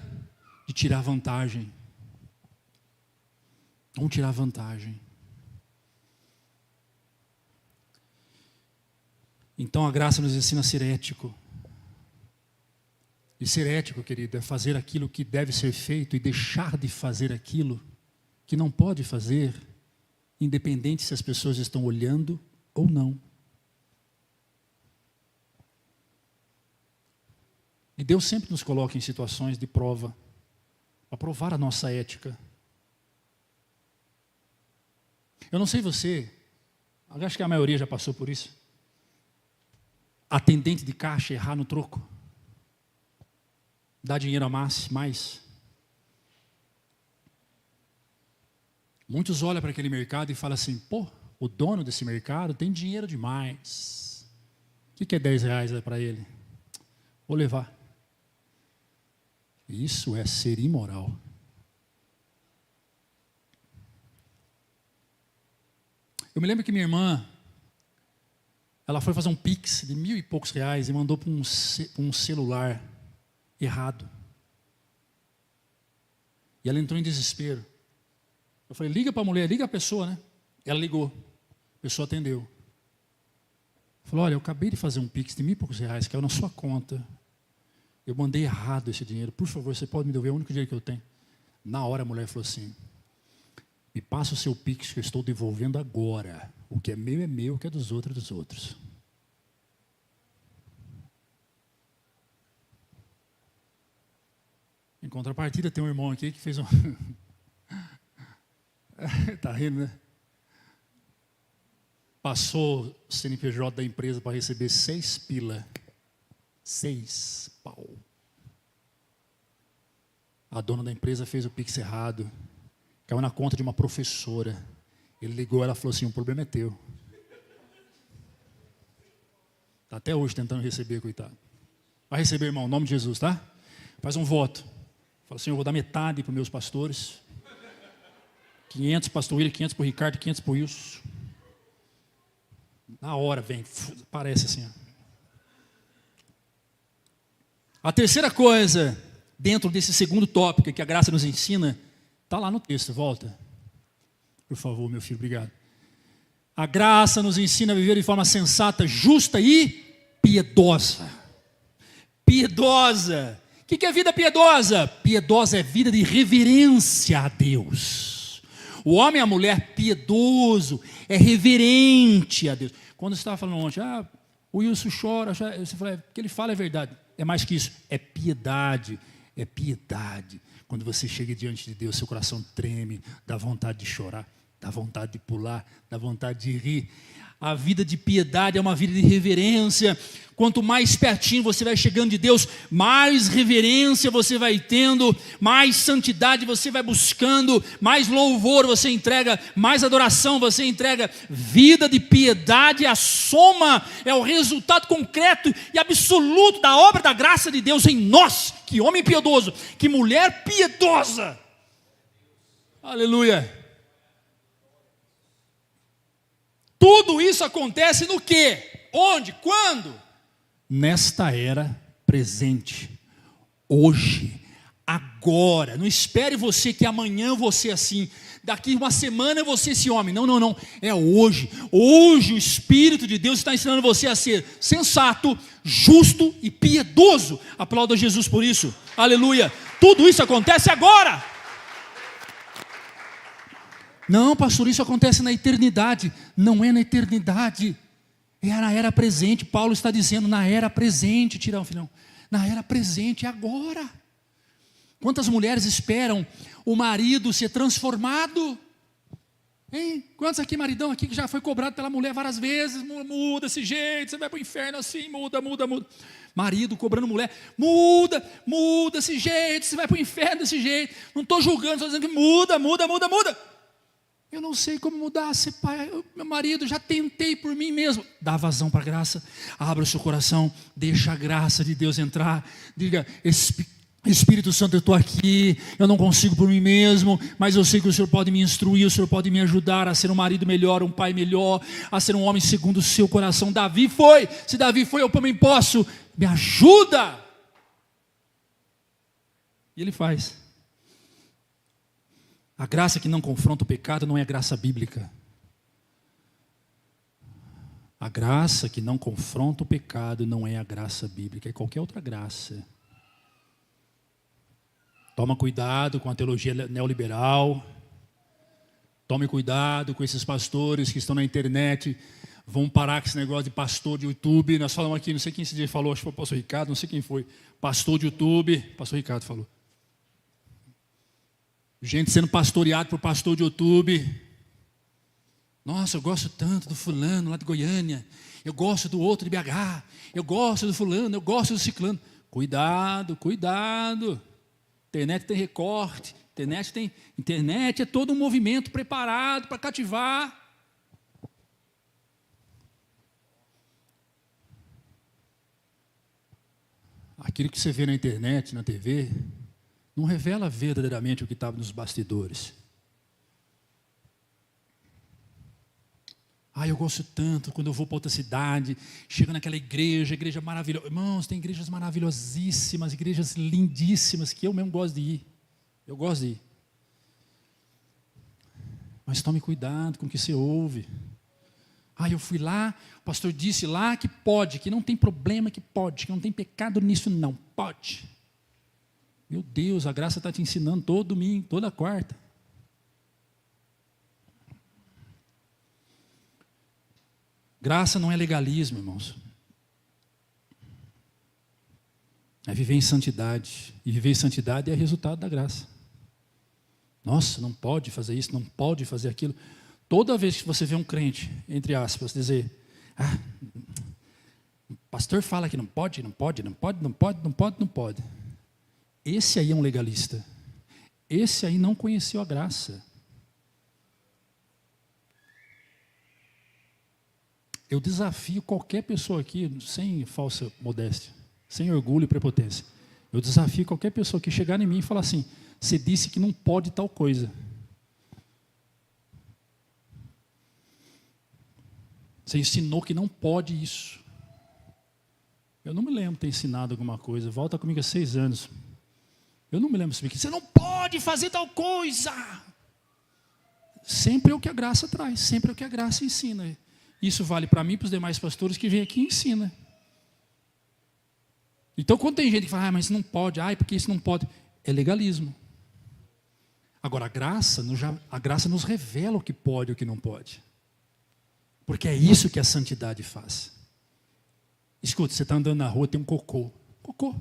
de tirar vantagem. Vamos tirar vantagem. Então a graça nos ensina a ser ético. E ser ético, querido, é fazer aquilo que deve ser feito e deixar de fazer aquilo que não pode fazer, independente se as pessoas estão olhando ou não. E Deus sempre nos coloca em situações de prova, para provar a nossa ética. Eu não sei você, acho que a maioria já passou por isso. Atendente de caixa errar no troco. Dá dinheiro a mais. Muitos olham para aquele mercado e falam assim, pô, o dono desse mercado tem dinheiro demais. O que é 10 reais para ele? Vou levar. Isso é ser imoral. Eu me lembro que minha irmã, ela foi fazer um Pix de 1.000 e poucos reais e mandou para um celular errado. E ela entrou em desespero. Eu falei, liga para a mulher, liga a pessoa, né? Ela ligou, a pessoa atendeu. Falou, olha, eu acabei de fazer um Pix de 1.000 e poucos reais, caiu na sua conta. Eu mandei errado esse dinheiro, por favor, você pode me devolver, é o único dinheiro que eu tenho. Na hora a mulher falou assim, me passa o seu Pix que eu estou devolvendo agora. O que é meu, o que é dos outros é dos outros. Em contrapartida, tem um irmão aqui que fez um... Está rindo, né? Passou o CNPJ da empresa para receber 6 pila. 6 pau. A dona da empresa fez o Pix errado. Caiu na conta de uma professora. Ele ligou, ela falou assim, o problema é teu. Está até hoje tentando receber, coitado. Vai receber, irmão, em nome de Jesus, tá? Faz um voto. Fala assim, eu vou dar metade para os meus pastores. 500 para o pastor William, 500 para o Ricardo, 500 para o Wilson. Na hora, vem, parece assim. Ó. A terceira coisa, dentro desse segundo tópico que a graça nos ensina, está lá no texto, volta. Por favor, meu filho, obrigado. A graça nos ensina a viver de forma sensata, justa e piedosa. Piedosa. O que é vida piedosa? Piedosa é vida de reverência a Deus. O homem e a mulher piedoso é reverente a Deus. Quando você estava falando ontem, o Wilson chora, você fala, o que ele fala é verdade. É mais que isso, é piedade. É piedade. Quando você chega diante de Deus, seu coração treme, dá vontade de chorar, dá vontade de pular, dá vontade de rir. A vida de piedade é uma vida de reverência. Quanto mais pertinho você vai chegando de Deus, mais reverência você vai tendo, mais santidade você vai buscando, mais louvor você entrega, mais adoração você entrega. Vida de piedade é a soma, é o resultado concreto e absoluto da obra da graça de Deus em nós. Que homem piedoso, que mulher piedosa. Aleluia. Tudo isso acontece no quê? Onde? Quando? Nesta era presente. Hoje. Agora. Não espere você que amanhã você assim. Daqui uma semana você esse homem. Não. É hoje. Hoje o Espírito de Deus está ensinando você a ser sensato, justo e piedoso. Aplauda Jesus por isso. Aleluia. Tudo isso acontece agora. Não, pastor, isso acontece na eternidade. Não é na eternidade, é na era presente. Paulo está dizendo, na era presente, Tirão, filhão. Na era presente, é agora. Quantas mulheres esperam o marido ser transformado? Hein? Quantos aqui, maridão, aqui que já foi cobrado pela mulher várias vezes? Muda esse jeito, você vai para o inferno assim, muda. Marido cobrando mulher, muda esse jeito, você vai para o inferno desse jeito. Não estou julgando, estou dizendo que muda. Eu não sei como mudar, ser pai, meu marido, já tentei por mim mesmo. Dá vazão para a graça, abra o seu coração, deixa a graça de Deus entrar, diga, Espírito Santo, eu estou aqui, eu não consigo por mim mesmo, mas eu sei que o Senhor pode me instruir, o Senhor pode me ajudar a ser um marido melhor, um pai melhor, a ser um homem segundo o seu coração. Davi foi, se Davi foi, eu também posso, me ajuda. E ele faz. A graça que não confronta o pecado não é a graça bíblica. A graça que não confronta o pecado não é a graça bíblica, é qualquer outra graça. Toma cuidado com a teologia neoliberal. Tome cuidado com esses pastores que estão na internet. Vão parar com esse negócio de pastor de YouTube. Nós falamos aqui, não sei quem esse dia falou, acho que foi o pastor Ricardo, não sei quem foi. Pastor de YouTube, pastor Ricardo falou. Gente sendo pastoreado por pastor de YouTube. Nossa, eu gosto tanto do fulano lá de Goiânia. Eu gosto do outro de BH. Eu gosto do fulano, eu gosto do ciclano. Cuidado. Internet tem recorte. Internet é todo um movimento preparado para cativar. Aquilo que você vê na internet, na TV, não revela verdadeiramente o que estava nos bastidores. Eu gosto tanto quando eu vou para outra cidade, chego naquela igreja maravilhosa. Irmãos, tem igrejas maravilhosíssimas, igrejas lindíssimas, que eu mesmo gosto de ir. Eu gosto de ir. Mas tome cuidado com o que você ouve. Eu fui lá, o pastor disse lá que pode, que não tem problema, que pode, que não tem pecado nisso, não, pode. Meu Deus, a graça está te ensinando todo domingo, toda quarta. Graça não é legalismo, irmãos. É viver em santidade. E viver em santidade é resultado da graça. Nossa, não pode fazer isso, não pode fazer aquilo. Toda vez que você vê um crente, entre aspas, dizer, o pastor fala que não pode. Esse aí é um legalista. Esse aí não conheceu a graça. Eu desafio qualquer pessoa aqui, sem falsa modéstia, sem orgulho e prepotência. Eu desafio qualquer pessoa que chegar em mim e falar assim, você disse que não pode tal coisa. Você ensinou que não pode isso. Eu não me lembro de ter ensinado alguma coisa. Volta comigo há 6 anos. Eu não me lembro de você não pode fazer tal coisa. Sempre é o que a graça traz, sempre é o que a graça ensina. Isso vale para mim e para os demais pastores que vêm aqui e ensinam. Então, quando tem gente que fala, mas isso não pode, porque isso não pode, é legalismo. Agora, a graça nos revela o que pode e o que não pode. Porque é isso que a santidade faz. Escuta, você está andando na rua, tem um cocô. Cocô.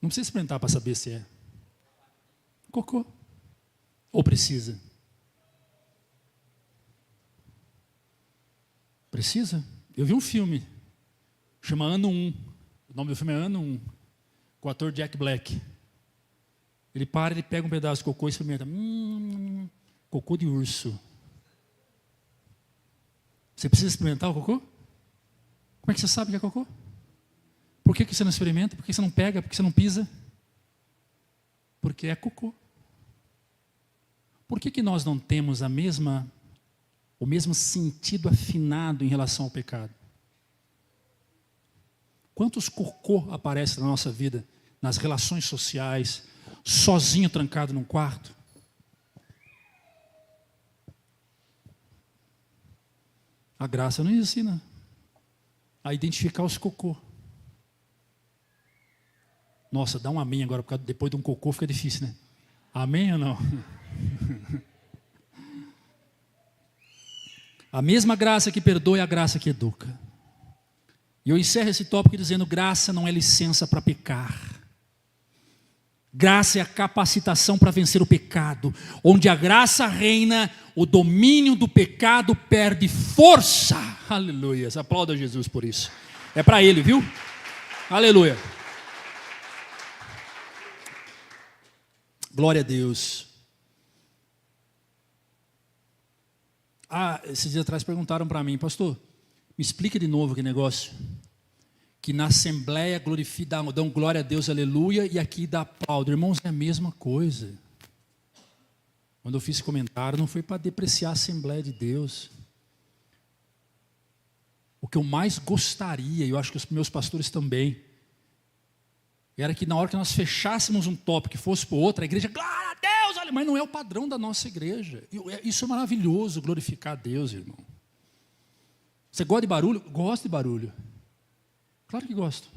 Não precisa experimentar para saber se é. Cocô. Ou precisa? Precisa? Eu vi um filme, chama Ano 1. O nome do filme é Ano 1, com o ator Jack Black. Ele pega um pedaço de cocô e experimenta. Cocô de urso. Você precisa experimentar o cocô? Como é que você sabe que é cocô? Por que você não experimenta? Por que você não pega? Por que você não pisa? Porque é cocô. Por que nós não temos o mesmo sentido afinado em relação ao pecado? Quantos cocô aparecem na nossa vida, nas relações sociais, sozinho, trancado num quarto? A graça não ensina a identificar os cocô. Nossa, dá um amém agora, porque depois de um cocô fica difícil, né? Amém ou não? A mesma graça que perdoa é a graça que educa. E eu encerro esse tópico dizendo, graça não é licença para pecar. Graça é a capacitação para vencer o pecado. Onde a graça reina, o domínio do pecado perde força. Aleluia. Aplauda Jesus por isso. É para Ele, viu? Aleluia. Glória a Deus. Esses dias atrás perguntaram para mim, pastor, me explica de novo que negócio. Que na Assembleia dão glória a Deus, aleluia, e aqui dá aplauso. Irmãos, é a mesma coisa. Quando eu fiz esse comentário, não foi para depreciar a Assembleia de Deus. O que eu mais gostaria, e eu acho que os meus pastores também, era que na hora que nós fechássemos um tópico e fosse para o outro, a igreja, glória a Deus, mas não é o padrão da nossa igreja. Isso é maravilhoso, glorificar a Deus, irmão. Você gosta de barulho? Gosto de barulho. Claro que gosto.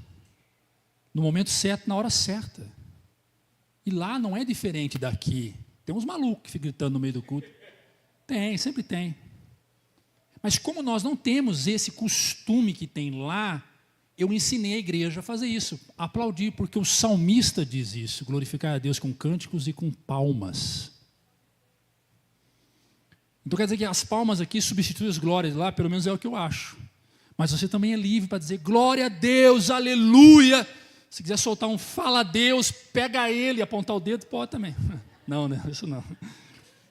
No momento certo, na hora certa. E lá não é diferente daqui. Tem uns malucos que ficam gritando no meio do culto. Tem, sempre tem. Mas como nós não temos esse costume que tem lá, eu ensinei a igreja a fazer isso. Aplaudir, porque o salmista diz isso. Glorificar a Deus com cânticos e com palmas. Então quer dizer que as palmas aqui substituem as glórias lá, pelo menos é o que eu acho. Mas você também é livre para dizer glória a Deus, aleluia. Se quiser soltar um fala a Deus, pega ele e apontar o dedo, pode também. Não, né? Isso não.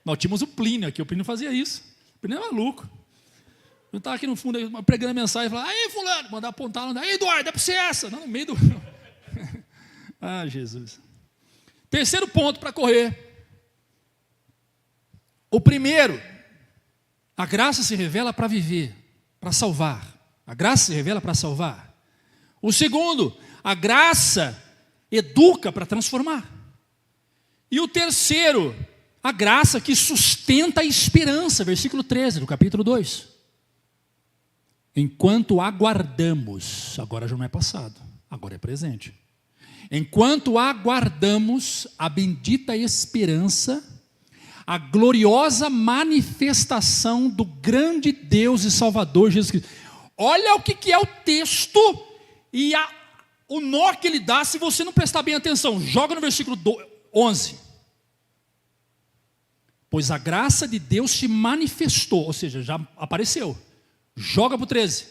Nós tínhamos o Plínio aqui, o Plínio fazia isso. O Plínio é maluco. Eu estava aqui no fundo pregando a mensagem e falava, aí fulano, mandar apontar, aí Eduardo, é para ser essa. Não, no meio do... Ah, Jesus. Terceiro ponto para correr. O primeiro, a graça se revela para viver, para salvar. A graça se revela para salvar. O segundo, a graça educa para transformar. E o terceiro, a graça que sustenta a esperança, versículo 13 do capítulo 2. Enquanto aguardamos, agora já não é passado, agora é presente. Enquanto aguardamos a bendita esperança, a gloriosa manifestação do grande Deus e Salvador Jesus Cristo. Olha o que é o texto e o nó que ele dá se você não prestar bem atenção. Joga no versículo 11. Pois a graça de Deus se manifestou, ou seja, já apareceu. Joga para o 13.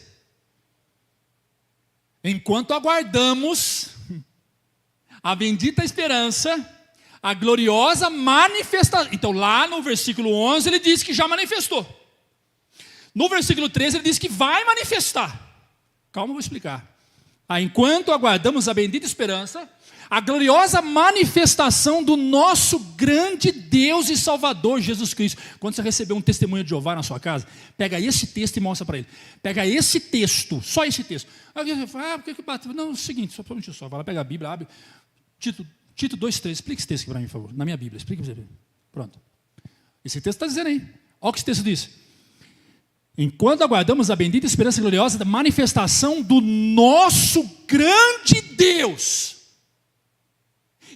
Enquanto aguardamos a bendita esperança, a gloriosa manifestação. Então lá no versículo 11 ele diz que já manifestou. No versículo 13 ele diz que vai manifestar. Calma, eu vou explicar. Enquanto aguardamos a bendita esperança, a gloriosa manifestação do nosso grande Deus e Salvador Jesus Cristo. Quando você receber um testemunho de Jeová na sua casa, pega esse texto e mostra para ele. Pega esse texto, só esse texto. Aí você fala, por que bateu? Não, é o seguinte, só para um só. Vai lá pegar a Bíblia, abre. Tito 2:3, explica esse texto aqui para mim, por favor. Na minha Bíblia, explica para você ver. Pronto. Esse texto está dizendo aí. Olha o que esse texto diz. Enquanto aguardamos a bendita esperança gloriosa da manifestação do nosso grande Deus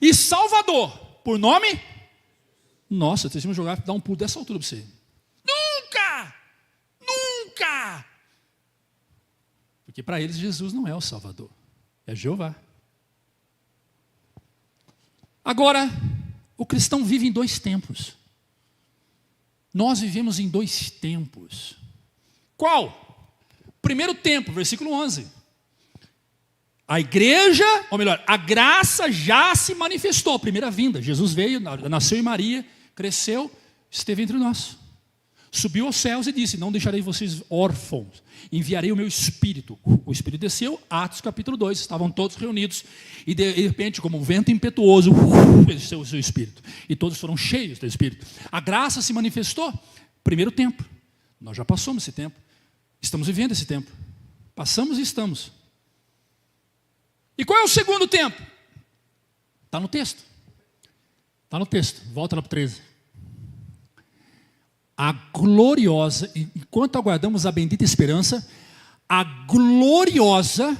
e Salvador, por nome? Nossa, se você jogar, dá um pulo dessa altura para você. Nunca! Nunca! Porque para eles Jesus não é o Salvador, é Jeová. Agora, o cristão vive em dois tempos. Nós vivemos em dois tempos. Qual? Primeiro tempo, versículo 11. A igreja, ou melhor, a graça já se manifestou, primeira vinda. Jesus veio, nasceu em Maria, cresceu, esteve entre nós. Subiu aos céus e disse, não deixarei vocês órfãos, enviarei o meu Espírito. O Espírito desceu, Atos capítulo 2, estavam todos reunidos, e de repente, como um vento impetuoso, desceu o seu Espírito. E todos foram cheios do Espírito. A graça se manifestou, primeiro tempo. Nós já passamos esse tempo. Estamos vivendo esse tempo. Passamos e estamos. E qual é o segundo tempo? Está no texto. Está no texto. Volta lá para o 13. A gloriosa, enquanto aguardamos a bendita esperança, a gloriosa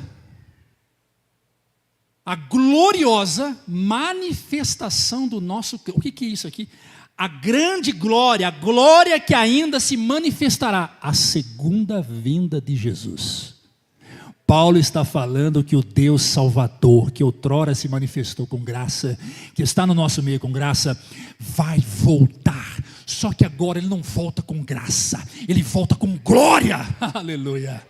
manifestação do nosso... O que é isso aqui? A grande glória, a glória que ainda se manifestará, a segunda vinda de Jesus. Paulo está falando que o Deus Salvador, que outrora se manifestou com graça, que está no nosso meio com graça, vai voltar. Só que agora ele não volta com graça, ele volta com glória. Aleluia.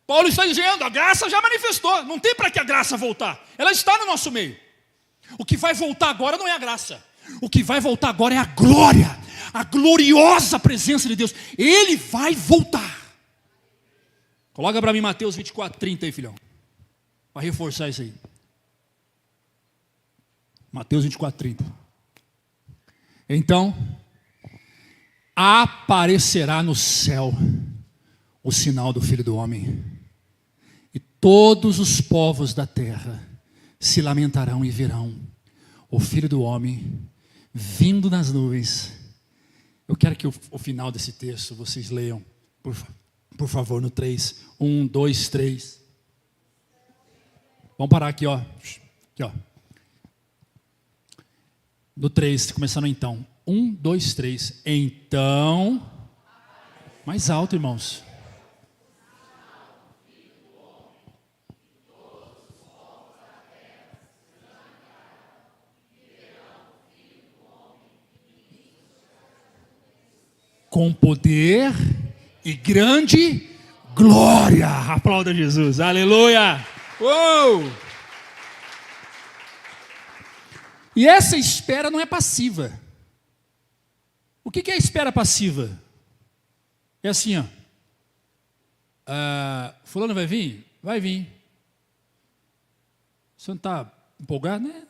Paulo está dizendo, a graça já manifestou, não tem para que a graça voltar, ela está no nosso meio. O que vai voltar agora não é a graça, o que vai voltar agora é a glória, a gloriosa presença de Deus. Ele vai voltar. Coloca para mim Mateus 24:30 aí, filhão, para reforçar isso aí. Mateus 24:30. Então aparecerá no céu o sinal do Filho do Homem, e todos os povos da terra se lamentarão e verão o Filho do Homem vindo nas nuvens. Eu quero que o final desse texto vocês leiam, por favor, no 3. 1, 2, 3. Vamos parar aqui, ó. Aqui, ó. No 3, começando então. 1, 2, 3. Então. Mais alto, irmãos. Com poder e grande glória. Aplauda Jesus, aleluia. Uou! E essa espera não é passiva. O que é a espera passiva? É assim, ó. Fulano vai vir? Vai vir. Você não está empolgado, né?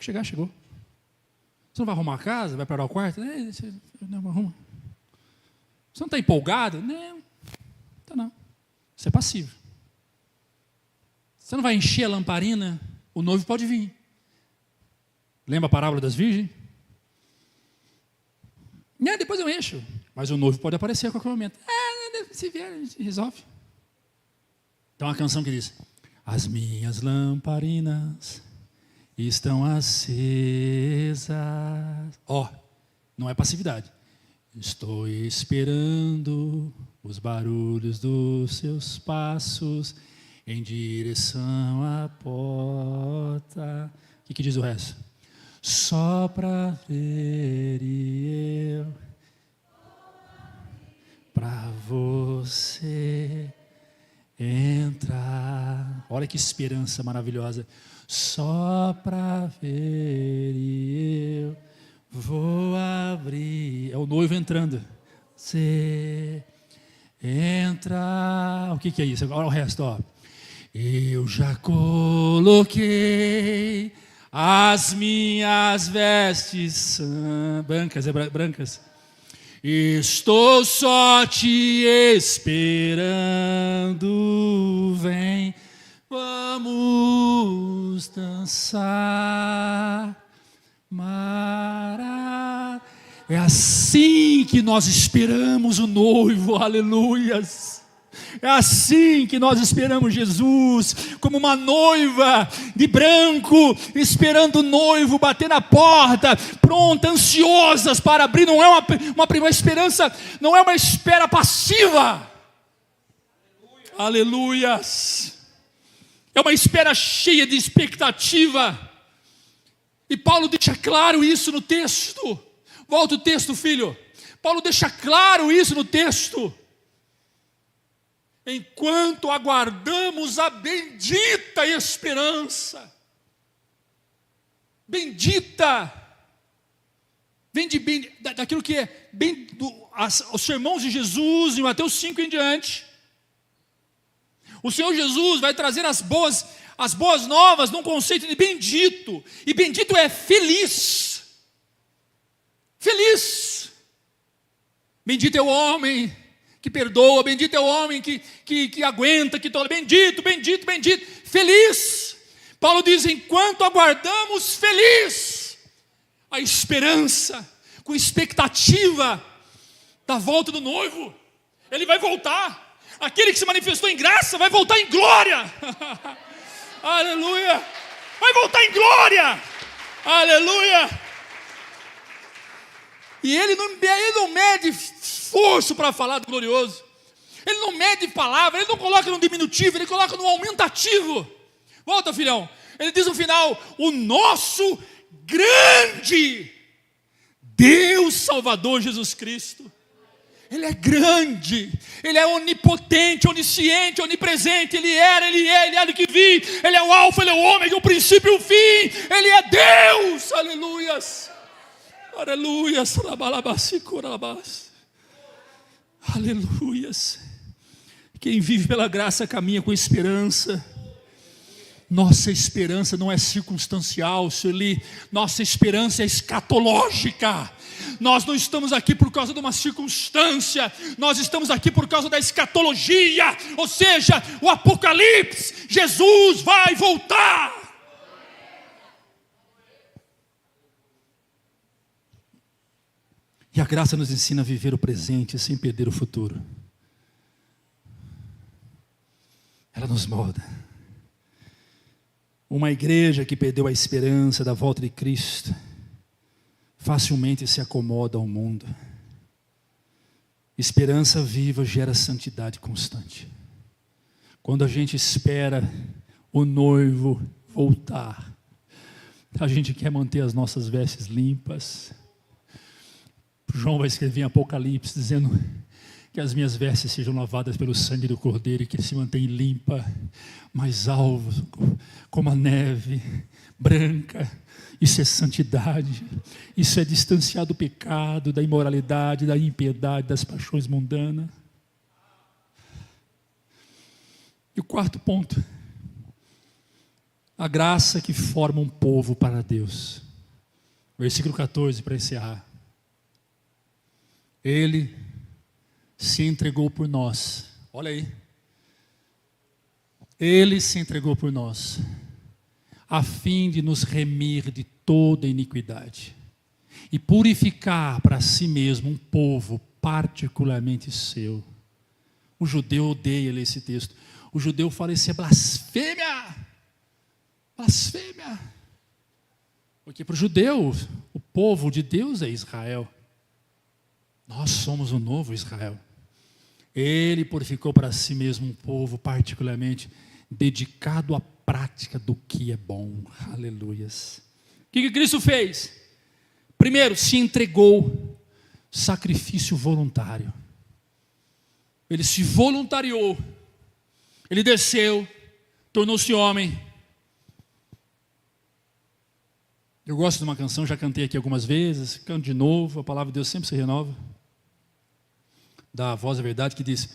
Chegar, chegou. Você não vai arrumar a casa? Vai parar o quarto? Não arruma. Você não está empolgado? Não, está não. Isso é passivo. Você não vai encher a lamparina? O noivo pode vir. Lembra a parábola das virgens? Depois eu encho. Mas o noivo pode aparecer a qualquer momento. Se vier, a gente resolve. Tem uma canção que diz: as minhas lamparinas estão acesas. Não é passividade. Estou esperando os barulhos dos seus passos em direção à porta. O que diz o resto? Só para ver e eu para você entrar. Olha que esperança maravilhosa. Só para ver e eu vou abrir. É o noivo entrando. Você entra. O que é isso? Agora o resto, ó. Eu já coloquei as minhas vestes brancas. Estou só te esperando. Vem, vamos dançar. É assim que nós esperamos o noivo, aleluias. É assim que nós esperamos Jesus, como uma noiva de branco, esperando o noivo bater na porta, pronta, ansiosas para abrir. Não é uma esperança, não é uma espera passiva. Aleluias. É uma espera cheia de expectativa. E Paulo deixa claro isso no texto. Volta o texto, filho. Paulo deixa claro isso no texto. Enquanto aguardamos a bendita esperança. Bendita. Vem daquilo que é os sermões de Jesus, em Mateus 5 em diante. O Senhor Jesus vai trazer as boas novas num conceito de bendito. E bendito é feliz. Feliz. Bendito é o homem que perdoa, bendito é o homem que aguenta, que tolera. Bendito, bendito, bendito. Feliz. Paulo diz: enquanto aguardamos feliz a esperança, com expectativa da volta do noivo. Ele vai voltar. Aquele que se manifestou em graça vai voltar em glória. Aleluia. Vai voltar em glória. Aleluia. E ele não mede esforço para falar do glorioso. Ele não mede palavra, ele não coloca no diminutivo, ele coloca no aumentativo. Volta, filhão. Ele diz no final: o nosso grande Deus Salvador Jesus Cristo. Ele é grande, Ele é onipotente, onisciente, onipresente. Ele era, Ele é, Ele há de que vir. Ele é o alfa, Ele é o ômega, o princípio e o fim. Ele é Deus, aleluias. Aleluias, aleluias. Quem vive pela graça caminha com esperança. Nossa esperança não é circunstancial, Sueli. Nossa esperança é escatológica. Nós não estamos aqui por causa de uma circunstância. Nós estamos aqui por causa da escatologia. Ou seja, o Apocalipse. Jesus vai voltar. E a graça nos ensina a viver o presente sem perder o futuro. Ela nos molda. Uma igreja que perdeu a esperança da volta de Cristo facilmente se acomoda ao mundo. Esperança viva gera santidade constante. Quando a gente espera o noivo voltar, a gente quer manter as nossas vestes limpas. João vai escrever em Apocalipse dizendo que as minhas vestes sejam lavadas pelo sangue do Cordeiro e que se mantenha limpa, mais alvo, como a neve, branca. Isso é santidade, isso é distanciar do pecado, da imoralidade, da impiedade, das paixões mundanas. E o quarto ponto, a graça que forma um povo para Deus. Versículo 14, para encerrar. Ele se entregou por nós. Olha aí. Ele se entregou por nós, a fim de nos remir de toda iniquidade e purificar para si mesmo um povo particularmente seu. O judeu odeia ler esse texto. O judeu fala: isso é blasfêmia. Blasfêmia. Porque para o judeu, o povo de Deus é Israel. Nós somos o novo Israel. Ele purificou para si mesmo um povo particularmente dedicado à prática do que é bom. Aleluias. O que Cristo fez? Primeiro, se entregou, sacrifício voluntário. Ele se voluntariou. Ele desceu, tornou-se homem. Eu gosto de uma canção, já cantei aqui algumas vezes, canto de novo, a palavra de Deus sempre se renova. Da Voz da Verdade, que diz: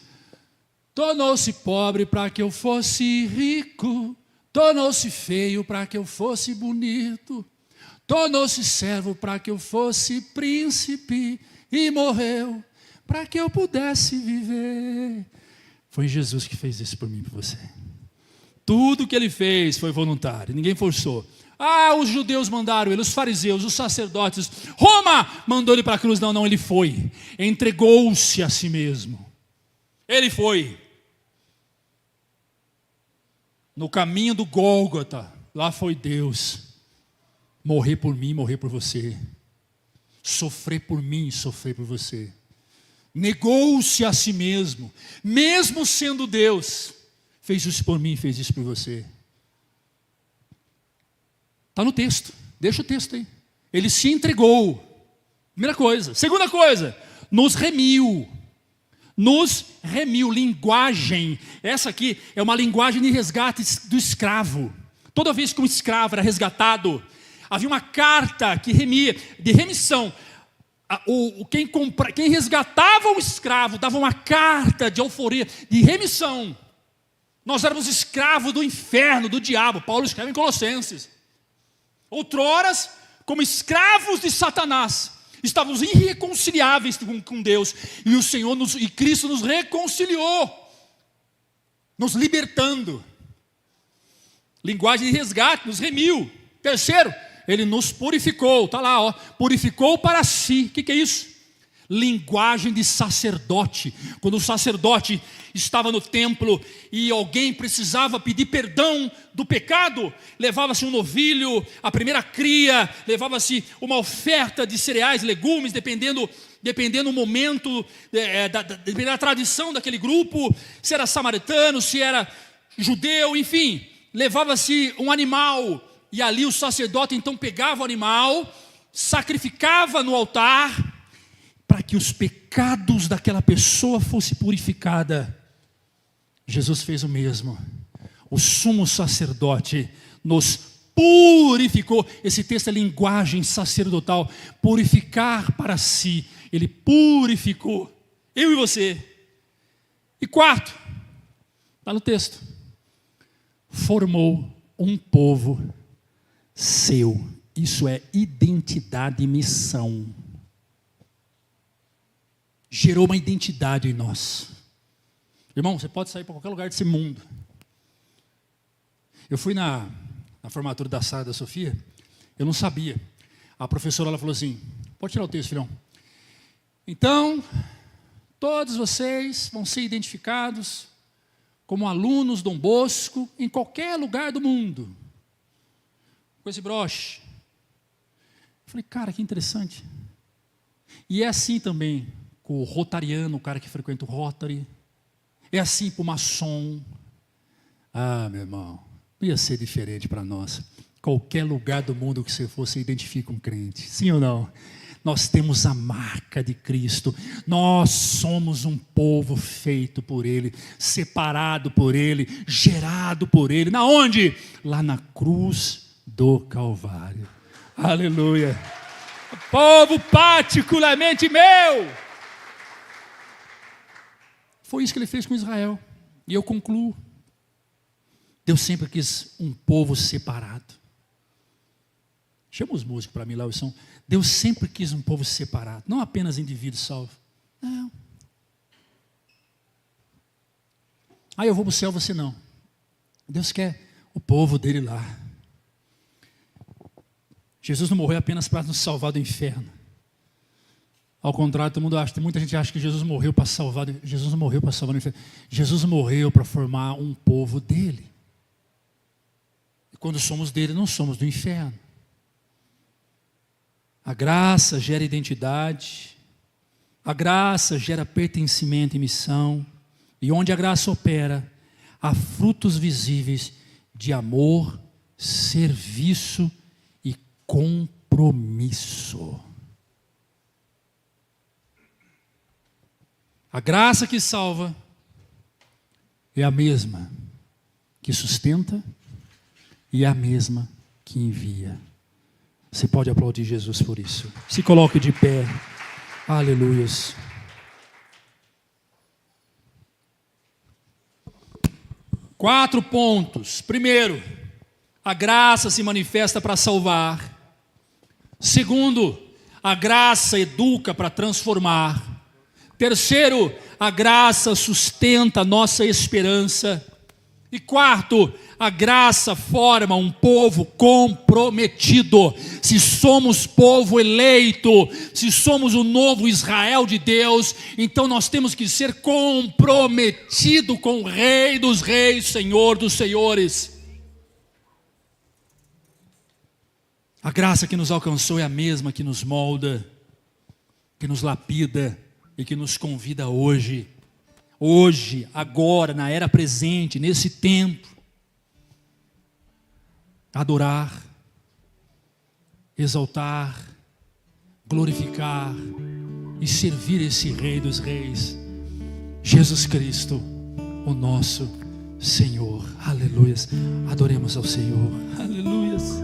tornou-se pobre para que eu fosse rico, tornou-se feio para que eu fosse bonito, tornou-se servo para que eu fosse príncipe, e morreu para que eu pudesse viver. Foi Jesus que fez isso por mim e por você. Tudo que ele fez foi voluntário, ninguém forçou. Os judeus mandaram ele, os fariseus, os sacerdotes, Roma mandou ele para a cruz. Não, ele foi, entregou-se a si mesmo. Ele foi. No caminho do Gólgota, lá foi Deus, morrer por mim, morrer por você, sofrer por mim, sofrer por você. Negou-se a si mesmo, mesmo sendo Deus, fez isso por mim, fez isso por você. Está no texto, deixa o texto aí. Ele se entregou. Primeira coisa. Segunda coisa, nos remiu. Nos remiu. Linguagem. Essa aqui é uma linguagem de resgate do escravo. Toda vez que um escravo era resgatado, havia uma carta que remia, de remissão. Quem resgatava um escravo dava uma carta de alforria, de remissão. Nós éramos escravos do inferno, do diabo. Paulo escreve em Colossenses. Outroras, como escravos de Satanás, estávamos irreconciliáveis com Deus, e o Senhor e Cristo nos reconciliou, nos libertando. Linguagem de resgate, nos remiu. Terceiro, ele nos purificou, está lá, purificou para si. O que é isso? Linguagem de sacerdote. Quando o sacerdote estava no templo e alguém precisava pedir perdão do pecado, levava-se um novilho, a primeira cria, levava-se uma oferta de cereais, legumes, dependendo dependendo do momento, dependendo da tradição daquele grupo, se era samaritano, se era judeu, enfim, levava-se um animal, e ali o sacerdote então pegava o animal, sacrificava no altar, para que os pecados daquela pessoa fossem purificados. Jesus fez o mesmo. O sumo sacerdote nos purificou. Esse texto é linguagem sacerdotal. Purificar para si. Ele purificou eu e você. E quarto, está no texto, formou um povo seu. Isso é identidade e missão. Gerou uma identidade em nós. Irmão, você pode sair para qualquer lugar desse mundo. Eu fui na formatura da Sara da Sofia, eu não sabia. A professora ela falou assim, pode tirar o texto, filhão. Então, todos vocês vão ser identificados como alunos Dom Bosco em qualquer lugar do mundo. Com esse broche. Eu falei, cara, que interessante. E é assim também com o rotariano, o cara que frequenta o Rotary. É assim para o maçom. Ah, meu irmão, não ia ser diferente para nós. Qualquer lugar do mundo que você for, você identifica um crente. Sim ou não? Nós temos a marca de Cristo. Nós somos um povo feito por Ele, separado por Ele, gerado por Ele. Na onde? Lá na cruz do Calvário. Aleluia. Povo particularmente meu. Foi isso que Ele fez com Israel. E eu concluo. Deus sempre quis um povo separado. Chama os músicos para mim lá, são. Deus sempre quis um povo separado, não apenas indivíduos salvos. Não. Ah, eu vou para o céu, você não. Deus quer o povo dele lá. Jesus não morreu apenas para nos salvar do inferno. Ao contrário, todo mundo acha, muita gente acha que Jesus morreu para salvar. Jesus não morreu para salvar do inferno. Jesus morreu para formar um povo dele. E quando somos dele, não somos do inferno. A graça gera identidade, a graça gera pertencimento e missão, e onde a graça opera, há frutos visíveis de amor, serviço e compromisso. A graça que salva é a mesma que sustenta e é a mesma que envia. Você pode aplaudir Jesus por isso. Se coloque de pé. Aleluias. Quatro pontos. Primeiro, a graça se manifesta para salvar. Segundo, a graça educa para transformar. Terceiro, a graça sustenta a nossa esperança. E quarto, a graça forma um povo comprometido. Se somos povo eleito, se somos o novo Israel de Deus, então nós temos que ser comprometidos com o Rei dos Reis, Senhor dos Senhores. A graça que nos alcançou é a mesma que nos molda, que nos lapida e que nos convida hoje, agora, na era presente, nesse tempo, adorar, exaltar, glorificar e servir esse Rei dos Reis, Jesus Cristo, o nosso Senhor. Aleluias. Adoremos ao Senhor. Aleluias.